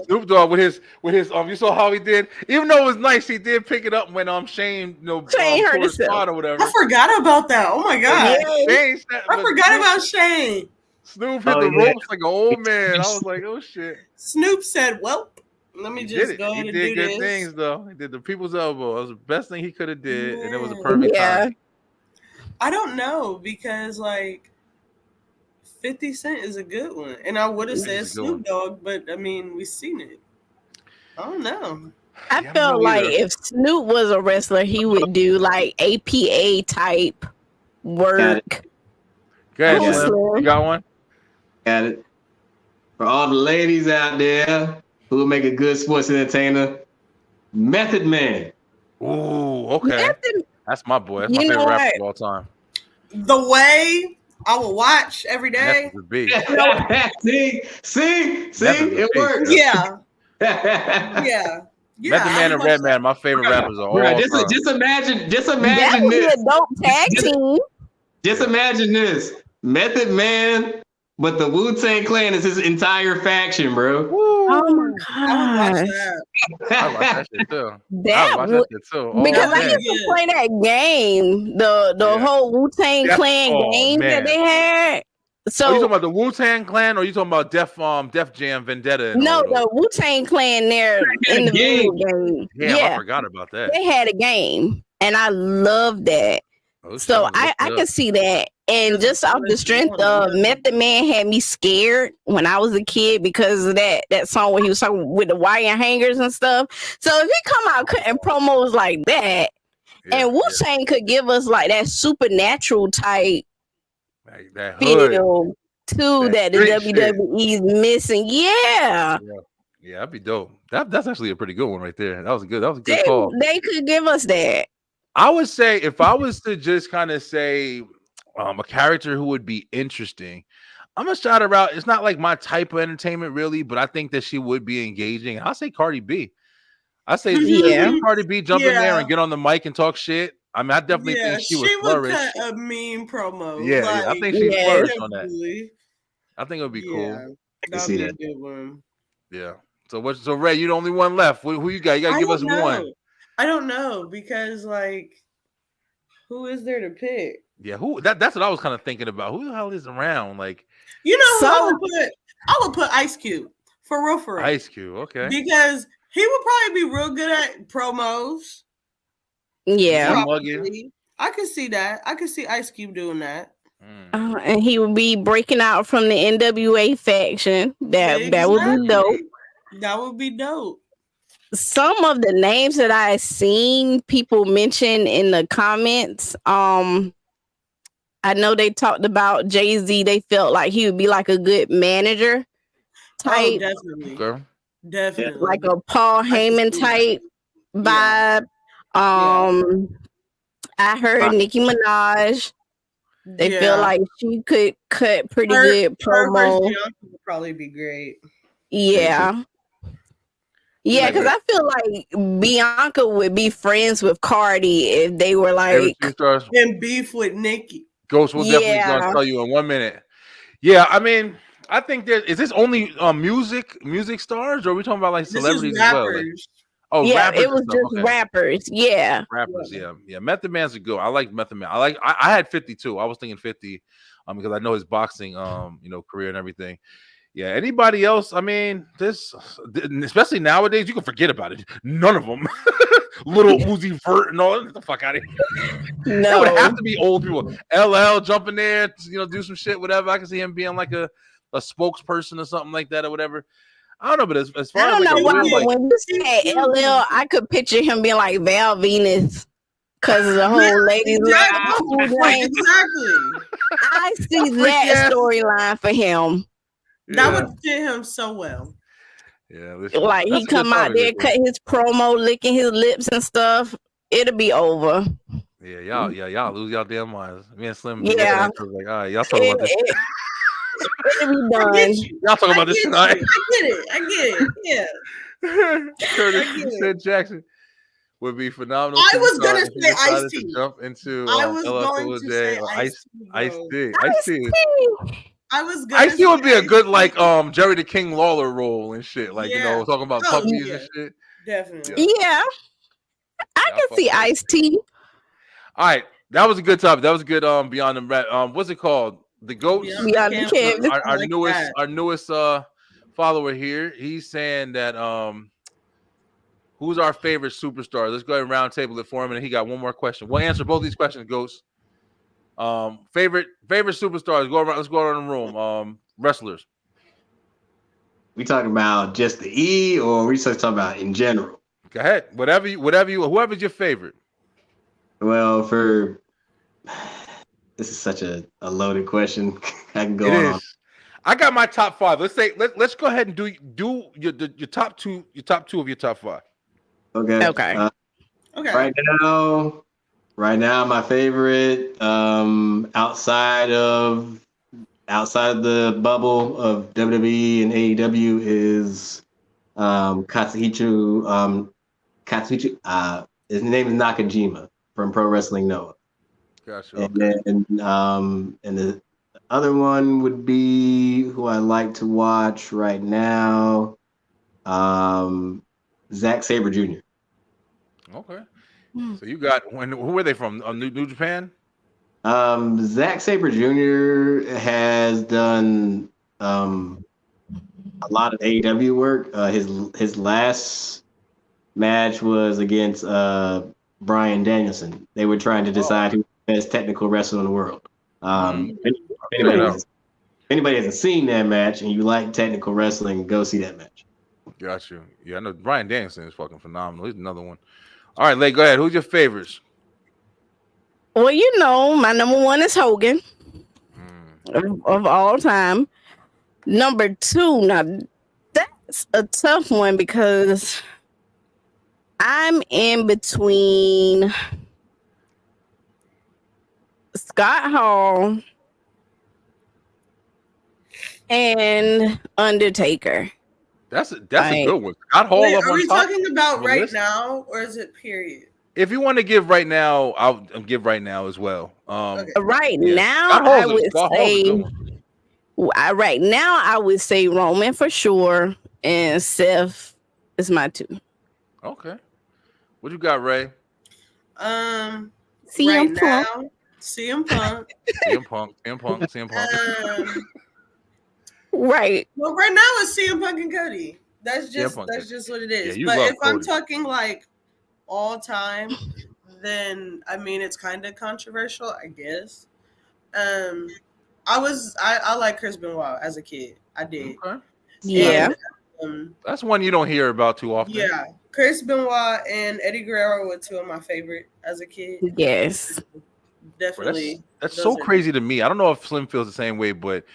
Snoop Dogg with his you saw how he did. Even though it was nice, he did pick it up when Shane hurt his spot or whatever. I forgot about that. Oh my god. I forgot about Shane. Snoop hit the ropes like an old man. I was like, oh shit. Snoop said, "Well, let me just go ahead and do this." He did good things though. He did the people's elbow. It was the best thing he could have did, and it was a perfect time. I don't know because 50 Cent is a good one. And I would have said Snoop Dogg, but I mean, we've seen it. I don't know. I felt like if Snoop was a wrestler, he would do like APA type work. Good. You got one? Got it. For all the ladies out there who will make a good sports entertainer, Method Man. Ooh, okay. That's my boy. That's my favorite rapper of all time. The way I will watch every day. See, it works. Yeah. Yeah. Method Man and Redman, my favorite rappers are all. Just imagine that would this. be a dope tag team. Just imagine this. Method Man, but the Wu-Tang Clan is his entire faction, bro. Oh my god! I watch that shit too. Because I used to play that game, the whole Wu-Tang Clan game that they had. So you talking about the Wu-Tang Clan, or you talking about Def Jam Vendetta? And no, the Wu-Tang Clan there in the video game. Damn, I forgot about that. They had a game, and I love that. So I can see that. And just off the strength of Method Man had me scared when I was a kid because of that song where he was talking with the wire hangers and stuff. So if he come out cutting promos like that, and Wu-Tang could give us like that supernatural type feel too that the WWE is missing. Yeah, that'd be dope. That's actually a pretty good one right there. That was a good call. They could give us that. I would say if I was to just kind of say a character who would be interesting, I'm gonna shout her out. It's not like my type of entertainment really, but I think that she would be engaging. I'll say Cardi B. I say Cardi B jump in there and get on the mic and talk shit. I mean, I definitely think she would flourish. Cut a mean promo. Yeah, I think she flourished on that. I think it would be cool. I see that. Good one. Yeah. So Ray, you're the only one left. Who you got? You gotta give us one. I don't know because who is there to pick? Yeah, that's what I was kind of thinking about. Who the hell is around? Like, who I would put Ice Cube for real. Ice Cube, okay. Because he would probably be real good at promos. Yeah. I could see that. I could see Ice Cube doing that. And he would be breaking out from the NWA faction. That would be dope. That would be dope. Some of the names that I've seen people mention in the comments, I know they talked about Jay-Z. They felt like he would be like a good manager type. Oh, definitely. Like a Paul Heyman type vibe. I heard Nicki Minaj. They feel like she could cut pretty good promo. Would probably be great. Yeah. Yeah, because I feel like Bianca would be friends with Cardi if they were like in beef with Nikki. Ghost will definitely gonna tell you in 1 minute. Yeah, I mean, I think is this only music stars, or are we talking about like celebrities as well? Like, rappers it was just rappers. Yeah, rappers. Yeah. Method Man's a good. I like Method Man. I had 50 too. I was thinking 50, because I know his boxing, career and everything. Yeah. Anybody else? I mean, especially nowadays, you can forget about it. None of them. Little Uzi Vert and all. Get the fuck out of here. No, it would have to be old people. LL jumping there, do some shit, whatever. I can see him being like a spokesperson or something like that or whatever. I don't know, but as far as when you say LL, I could picture him being like Val Venus because of the whole ladies. Exactly. I see that storyline for him. That would fit him so well. Yeah, like he come out there, cut his promo, licking his lips and stuff. It'll be over. Yeah, y'all lose y'all damn minds. Me and Slim. Yeah, like, all right, y'all talking about this. It'll be done. Y'all talking about this tonight. I get it. Yeah. Curtis said Jackson would be phenomenal. I was gonna say Ice-T. Jump into I was going to say Ice-T. Ice-T would be a good Jerry the King Lawler role and shit. Like talking about puppies and shit. Definitely. Yeah. I can see Ice-T. All right, that was a good topic. That was good. Beyond the Rap. What's it called? The GOATs. Beyond the Camp. Our newest follower here. He's saying that who's our favorite superstar? Let's go ahead and round table it for him, and he got one more question. We'll answer both these questions, Ghost. Favorite superstars. Go around. Let's go around the room. Wrestlers. We talking about just the E, or we just talking about in general? Go ahead. Whoever's your favorite. Well, this is such a loaded question. I can go on. I got my top five. Let's go ahead and do your top two. Your top two of your top five. Okay. Okay. Okay. Right now, my favorite outside of the bubble of WWE and AEW is Katsuhito. His name is Nakajima from Pro Wrestling Noah. Gotcha. And the other one would be who I like to watch right now, Zack Sabre Jr. Okay. So you got who are they from? New Japan? Zack Sabre Jr. has done a lot of AEW work. His last match was against Bryan Danielson. They were trying to decide who's the best technical wrestler in the world. If anybody hasn't seen that match and you like technical wrestling, go see that match. Got you. Yeah, I know Bryan Danielson is fucking phenomenal. He's another one. All right, Lay, go ahead. Who's your favorites? Well, you know, my number one is Hogan of all time. Number two, now that's a tough one because I'm in between Scott Hall and Undertaker. That's a good one. Scott Hall. Wait, are we talking about right now or is it period? If you want to give right now, I'll give right now as well. Okay. Now, I would say Roman for sure, and Seth is my two. Okay, what you got, Ray? CM Punk. CM Punk. CM Punk. Right. Well, right now it's CM Punk and Cody. That's just what it is. Yeah, but if Cody. I'm talking like all time, then I mean it's kind of controversial, I guess. I like Chris Benoit as a kid. I did. Okay. Yeah. And, that's one you don't hear about too often. Yeah. Chris Benoit and Eddie Guerrero were two of my favorite as a kid. Yes. Definitely. That's so crazy to me. I don't know if Slim feels the same way, but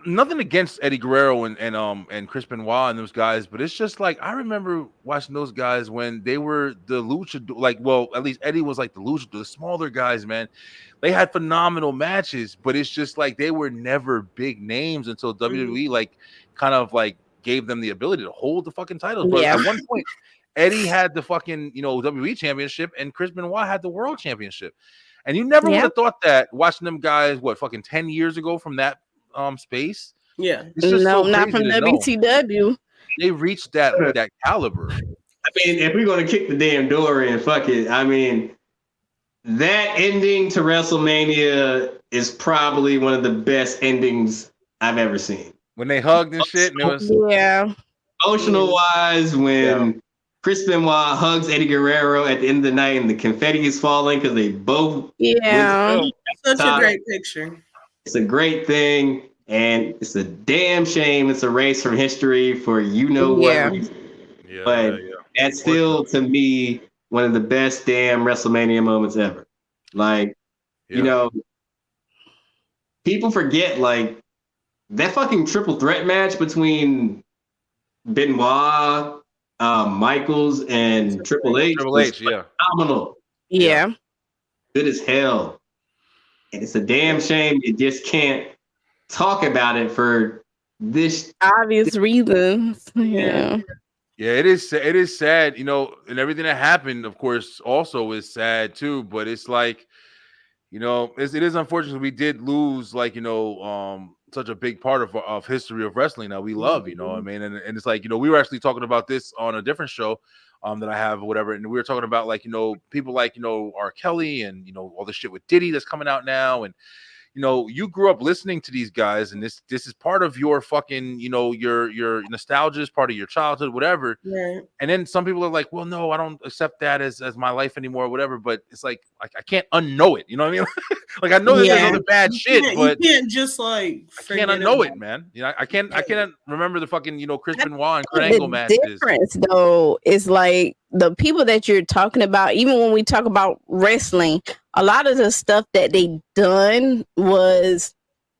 nothing against Eddie Guerrero and Chris Benoit and those guys, but it's just like I remember watching those guys when they were the luchador. Like, well, at least Eddie was like the luchador, the smaller guys, man. They had phenomenal matches, but it's just like they were never big names until WWE like kind of like gave them the ability to hold the fucking titles. But at one point, Eddie had the fucking WWE championship and Chris Benoit had the world championship, and you never would have thought that watching them guys fucking 10 years ago from that space. Yeah. Not from WCW. They reached that caliber. I mean, if we're gonna kick the damn door in, fuck it. I mean, that ending to WrestleMania is probably one of the best endings I've ever seen. When they hugged and shit, and it was emotional wise when Chris Benoit hugs Eddie Guerrero at the end of the night and the confetti is falling because they both such a great picture. It's a great thing, and it's a damn shame it's erased from history for what reason. But that's still, to me, one of the best damn WrestleMania moments ever. Like, people forget, like, that fucking triple threat match between Benoit, Michaels, and Triple H was phenomenal. Yeah. Good as hell. And it's a damn shame you just can't talk about it for this obvious reasons. Yeah, it is sad, and everything that happened, of course, also is sad too. But it's like, it is unfortunate we did lose, like, such a big part of history of wrestling that we love. I mean, and it's like, we were actually talking about this on a different show that I have or whatever, and we were talking about, like, people like R. Kelly and all the shit with Diddy that's coming out now, and you grew up listening to these guys, and this is part of your fucking your nostalgia, is part of your childhood, whatever. Right. And then some people are like, well, no, I don't accept that as my life anymore, or whatever. But it's like I can't unknow it. You know what I mean? Like, I know that there's other bad shit, but you can't just like I can't unknow it, man. I can't remember the fucking Chris Benoit and Kurt Angle matches. The difference though is like the people that you're talking about. Even when we talk about wrestling, a lot of the stuff that they done was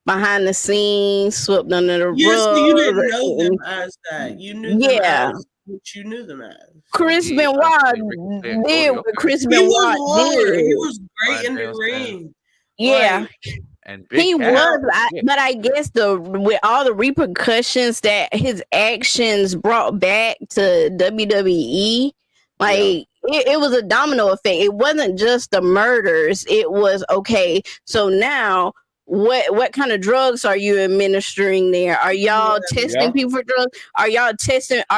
behind the scenes, swept under the rug. So you didn't know them as that. You knew them as what you knew them as. Chris Benoit did what Chris Benoit did. He was great in the ring. Yeah. And he was, but I guess with all the repercussions that his actions brought back to WWE, like it was a domino effect. It wasn't just the murders. It was okay. So now what kind of drugs are you administering there? Are y'all testing people for drugs? Are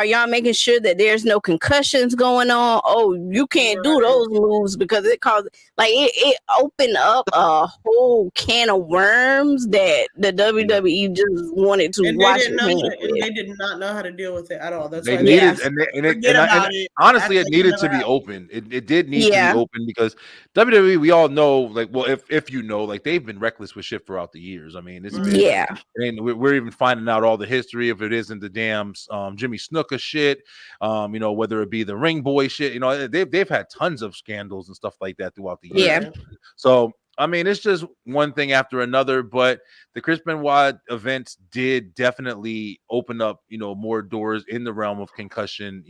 y'all making sure that there's no concussions going on? Oh, you can't do those moves because it causes it opened up a whole can of worms that the WWE just wanted to wash its hands with. They did not know how to deal with it at all. That's they why needed, it. Honestly, it needed to be open. It did need to be open because WWE, we all know, like, well, if you know, like, they've been reckless with shit throughout the years. I mean, it's been, and we're even finding out all the history if it isn't the damn Jimmy Snuka shit, you know, whether it be the ring boy shit, you know, they've had tons of scandals and stuff like that throughout the years. Yeah. So I mean, it's just one thing after another, but the Chris Benoit events did definitely open up, you know, more doors in the realm of concussion,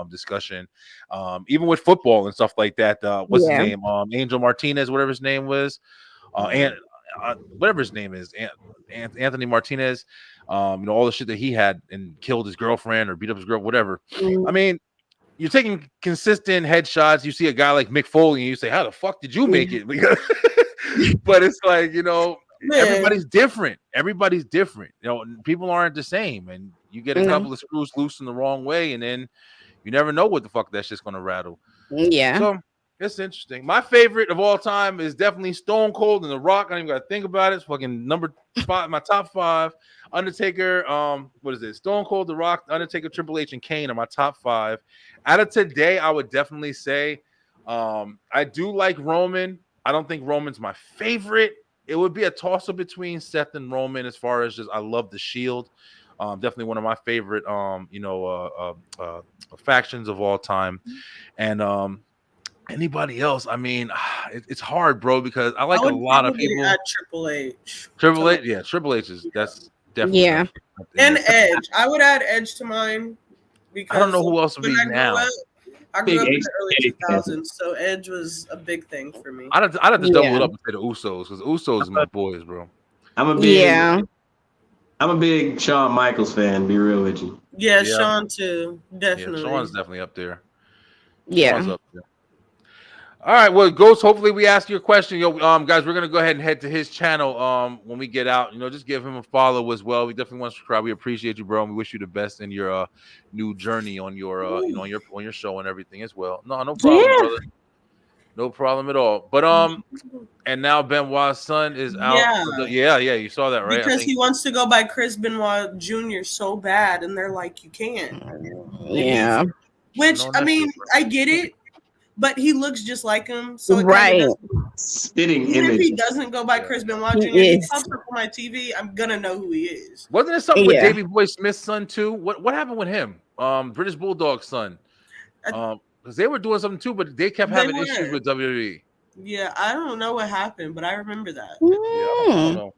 discussion, even with football and stuff like that. What's his name? Angel Martinez, whatever his name was, and whatever his name is, Anthony Martinez. All the shit that he had and killed his girlfriend or beat up his girl, whatever. I mean, you're taking consistent headshots. You see a guy like Mick Foley, and you say, "How the fuck did you make it?" Because, but it's like, everybody's different. Everybody's different. People aren't the same, and you get a couple of screws loose in the wrong way, and then you never know what the fuck that shit's gonna rattle. Yeah. So it's interesting. My favorite of all time is definitely Stone Cold and The Rock. I don't even gotta think about it. It's fucking number 5, my top 5. Undertaker, what is it? Stone Cold, The Rock, Undertaker, Triple H, and Kane are my top 5. Out of today, I would definitely say I do like Roman. I don't think Roman's my favorite. It would be a toss-up between Seth and Roman as far as just I love the Shield. Definitely one of my favorite factions of all time. And anybody else, I mean, it's hard, bro, because I like a lot of people. Triple H. Triple H, yeah, Triple H is that's definitely and Edge. I would add Edge to mine because I don't know who else would be now. I grew up in the early 2000s, so Edge was a big thing for me. I'd have to double it up and say the Usos because Usos are my boys, bro. I'm a big Shawn Michaels fan. Be real with you. Yeah, Shawn too, definitely. Yeah, Shawn's definitely up there. Yeah. Shawn's up there. All right, well, Ghost, hopefully we ask your question. Guys, we're gonna go ahead and head to his channel when we get out. Just give him a follow as well. We definitely want to subscribe. We appreciate you, bro, and we wish you the best in your new journey on your on your show and everything as well. No problem, brother. No problem at all. But and now Benoit's son is out. Yeah, you saw that, right? Because he wants to go by Chris Benoit Jr. so bad, and they're like, you can't. Yeah. Which I mean, I get it. But he looks just like him, so spitting even image. if he doesn't go by Chris Benoit Jr., he pops up on my TV, I'm gonna know who he is. Wasn't there something with Davey Boy Smith's son too? What happened with him? British Bulldog's son. Because they were doing something too, but they kept having issues with WWE. Yeah, I don't know what happened, but I remember that. Yeah, I don't know.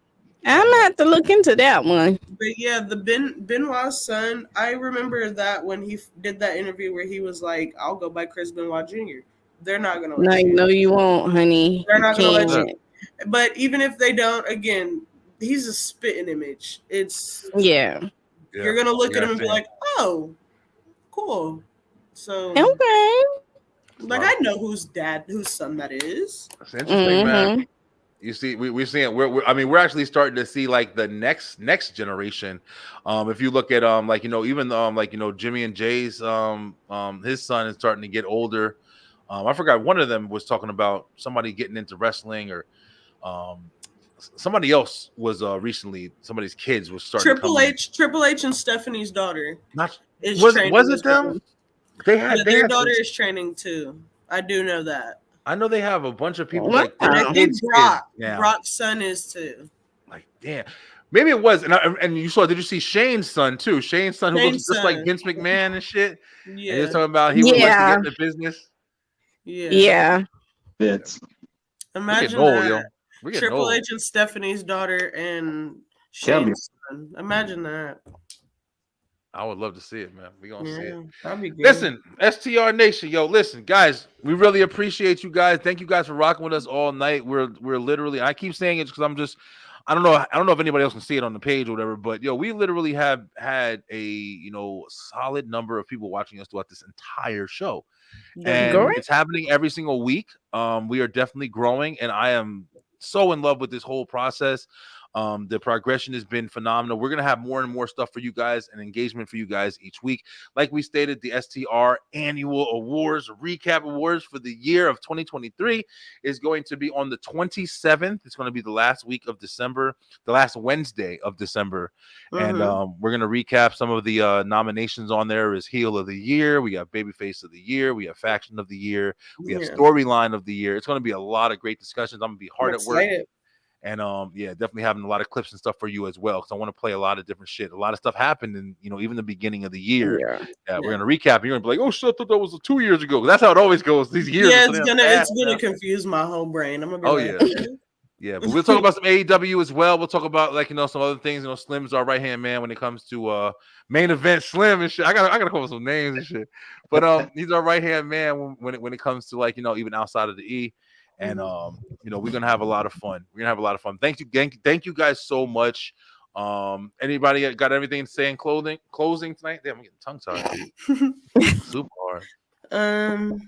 I'm gonna have to look into that one. But yeah, the Benoit's son, I remember that when he did that interview where he was like, I'll go by Chris Benoit Jr. They're not gonna let you. No, you won't, honey. They're not gonna let you. But even if they don't, again, he's a spitting image. It's you're gonna look at him and be like, oh, cool. So okay. Like I know whose son that is. That's interesting, man. You see, we're seeing we're actually starting to see like the next generation. If you look at even Jimmy and Jay's his son is starting to get older. I forgot one of them was talking about somebody getting into wrestling or somebody else was recently somebody's kids was starting Triple H and Stephanie's daughter. Was it them? Their daughter is training too. I do know that. I know they have a bunch of people like Brock's son is too. Like, damn. Maybe it was. And you saw, did you see Shane's son too? Shane's son who looks just like Vince McMahon and shit. Yeah. And you're talking about he would like to get in the business. Yeah. Imagine that. Triple H and Stephanie's daughter and Shane's son. Imagine that. I would love to see it, man. We're gonna see it. That'd be good. Listen, STR Nation, listen, guys, we really appreciate you guys. Thank you guys for rocking with us all night. We're literally, I keep saying it because I don't know if anybody else can see it on the page or whatever, but we literally have had a solid number of people watching us throughout this entire show. And it's happening every single week. We are definitely growing, and I am so in love with this whole process. The progression has been phenomenal. We're going to have more and more stuff for you guys and engagement for you guys each week. Like we stated, the STR annual awards, recap awards for the year of 2023 is going to be on the 27th. It's going to be the last week of December, the last Wednesday of December. And we're going to recap some of the nominations on there. Is Heel of the Year. We got Babyface of the Year. We have Faction of the Year. We have Storyline of the Year. It's going to be a lot of great discussions. I'm going to be hard at work. And definitely having a lot of clips and stuff for you as well, because I want to play a lot of different shit. A lot of stuff happened in, even the beginning of the year. We're gonna recap, and you're gonna be like, "Oh shit, I thought that was 2 years ago." That's how it always goes. These years. Yeah, it's gonna confuse my whole brain. I'm gonna be yeah. But we'll talk about some AEW as well. We'll talk about some other things. Slim's our right hand man when it comes to main event Slim and shit. I gotta come up with some names and shit. But he's our right hand man when it comes to even outside of the E. And we're gonna have a lot of fun. Thank you guys so much. Anybody got everything to say in closing tonight? Damn, I'm getting tongue tied. Super hard.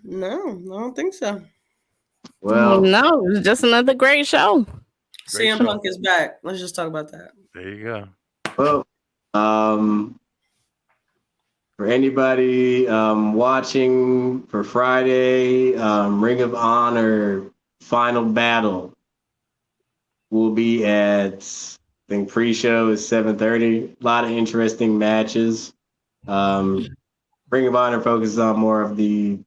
No, I don't think so. Well, no, it's just another great show. CM Punk is back. Let's just talk about that. There you go. Well, for anybody watching for Friday, Ring of Honor Final Battle will be at, I think pre-show is 7:30. A lot of interesting matches. Ring of Honor focuses on more of the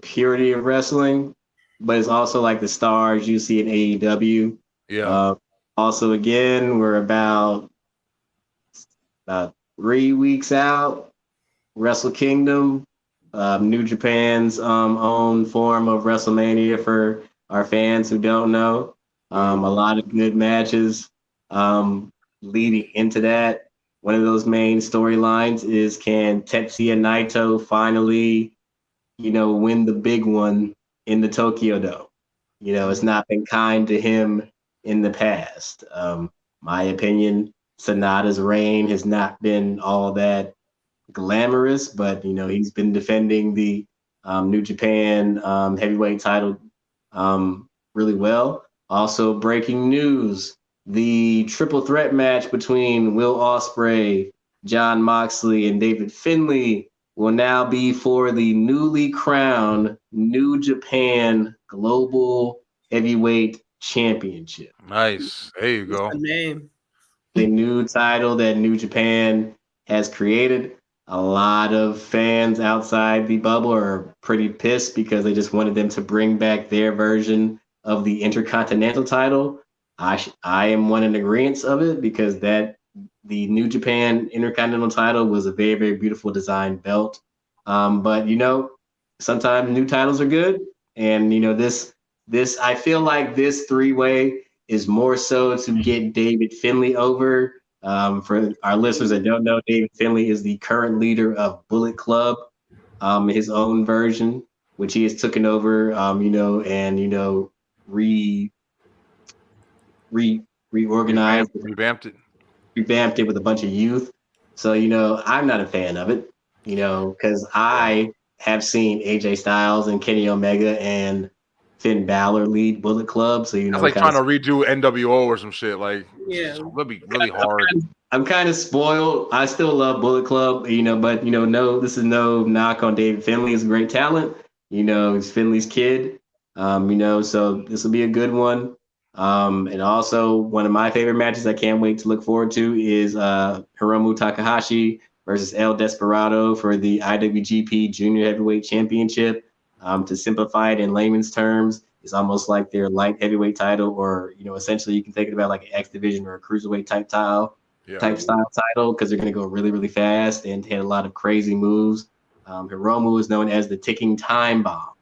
purity of wrestling, but it's also like the stars you see in AEW. Yeah. Also, again, we're about 3 weeks out. Wrestle Kingdom, New Japan's own form of WrestleMania for our fans who don't know. A lot of good matches leading into that. One of those main storylines is, can Tetsuya Naito finally, win the big one in the Tokyo Dome? It's not been kind to him in the past. My opinion, Sonata's reign has not been all that glamorous, but he's been defending the New Japan heavyweight title really well. Also, breaking news: the triple threat match between Will Ospreay, Jon Moxley, and David Finlay will now be for the newly crowned New Japan Global Heavyweight Championship. Nice. There you go. That's the name. The new title that New Japan has created. A lot of fans outside the bubble are pretty pissed because they just wanted them to bring back their version of the Intercontinental title. I am one in agreement of it, because the New Japan Intercontinental title was a very, very beautiful design belt. But sometimes new titles are good, and this I feel like this three-way is more so to get David Finlay over. For our listeners that don't know, David Finlay is the current leader of Bullet Club, his own version, which he has taken over, and reorganized, revamped it with a bunch of youth. So I'm not a fan of it, because I have seen AJ Styles and Kenny Omega and Finn Balor lead Bullet Club. So it's like trying to redo NWO or some shit. Like, it'll be really hard. I'm kind of spoiled. I still love Bullet Club, but no, this is no knock on David Finlay. He's a great talent. He's Finlay's kid. So this will be a good one. And also one of my favorite matches I can't wait to look forward to is Hiromu Takahashi versus El Desperado for the IWGP Junior Heavyweight Championship. To simplify it in layman's terms, it's almost like their light heavyweight title, or essentially you can think about like an X Division or a cruiserweight type style title, because they're going to go really, really fast and hit a lot of crazy moves. Hiromu is known as the ticking time bomb.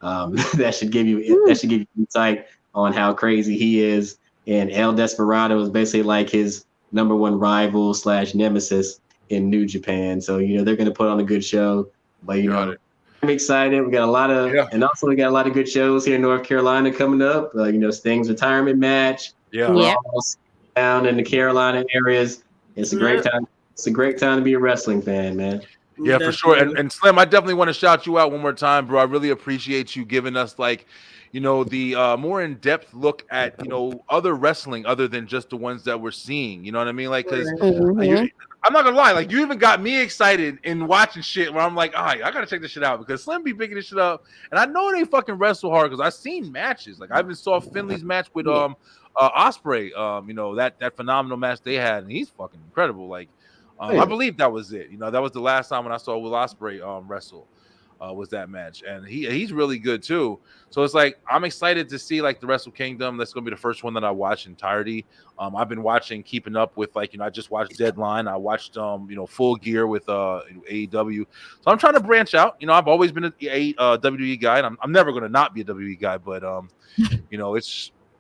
That should give you insight on how crazy he is. And El Desperado is basically like his number one rival / nemesis in New Japan. So they're going to put on a good show. But I'm excited. We got a lot of, and also we got a lot of good shows here in North Carolina coming up. Sting's retirement match. We're almost down in the Carolina areas. It's a great time. It's a great time to be a wrestling fan, man. Yeah, for sure. And Slim, I definitely want to shout you out one more time, bro. I really appreciate you giving us like, the more in-depth look at, other wrestling other than just the ones that we're seeing. You know what I mean? Like, because I'm not gonna lie, like you even got me excited in watching shit where I'm like, all right, I gotta check this shit out because Slim be picking this shit up, and I know they fucking wrestle hard because I've seen matches. Like I even saw Finley's match with Osprey, that phenomenal match they had, and he's fucking incredible. Like, I believe that was it. That was the last time when I saw Will Osprey wrestle. Was that match, and he's really good too. So it's like I'm excited to see like the Wrestle Kingdom. That's gonna be the first one that I watch entirety. I've been keeping up with I just watched Deadline. I watched Full Gear with AEW. So I'm trying to branch out. I've always been a WWE guy, and I'm never gonna not be a WWE guy. But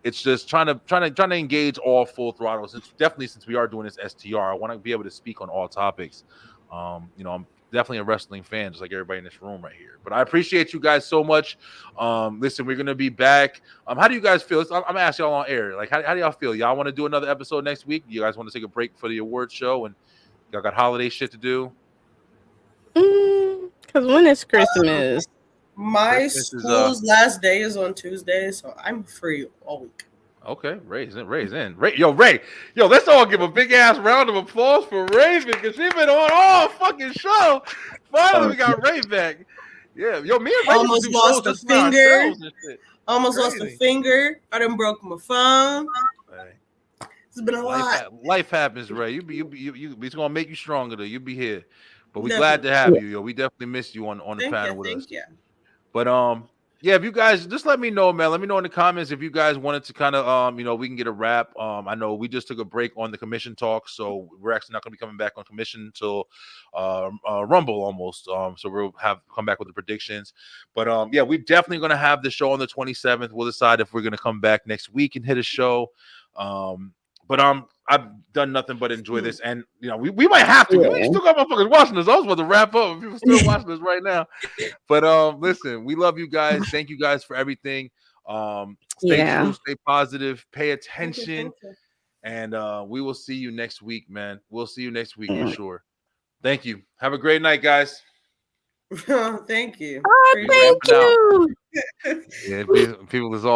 it's just trying to engage all full throttle. Since we are doing this STR, I want to be able to speak on all topics. I'm definitely a wrestling fan, just like everybody in this room right here. But I appreciate you guys so much. Listen, we're gonna be back. How do you guys feel? I'm gonna ask y'all on air. Like, how do y'all feel? Y'all want to do another episode next week? You guys want to take a break for the award show, and y'all got holiday shit to do? Because when is Christmas? My school's last day is on Tuesday, so I'm free all week. Okay, Ray's in. Ray, let's all give a big ass round of applause for Raven because she's been on all fucking show. Finally, we got Ray back. Yeah, me and Ray almost lost a finger. Almost lost a finger. I done broke my phone. Hey. It's been a lot. Life happens, Ray. It's gonna make you stronger though. You'll be here, but we're glad to have you. Yo, we definitely missed you on the panel with us. Yeah. But yeah, if you guys just let me know, man. Let me know in the comments if you guys wanted to kind of we can get a wrap. I know we just took a break on the commission talk, so we're actually not going to be coming back on commission until Rumble almost. So we'll come back with the predictions. But yeah, we're definitely going to have the show on the 27th. We'll decide if we're going to come back next week and hit a show. But I've done nothing but enjoy this, and we might have to. We still got motherfuckers watching us. I was about to wrap up. People still watching us right now. But listen, we love you guys. Thank you guys for everything. Stay true, stay positive, pay attention, and we will see you next week, man. We'll see you next week for sure. Thank you. Have a great night, guys. Thank you. Oh, thank you. Yeah, people is all.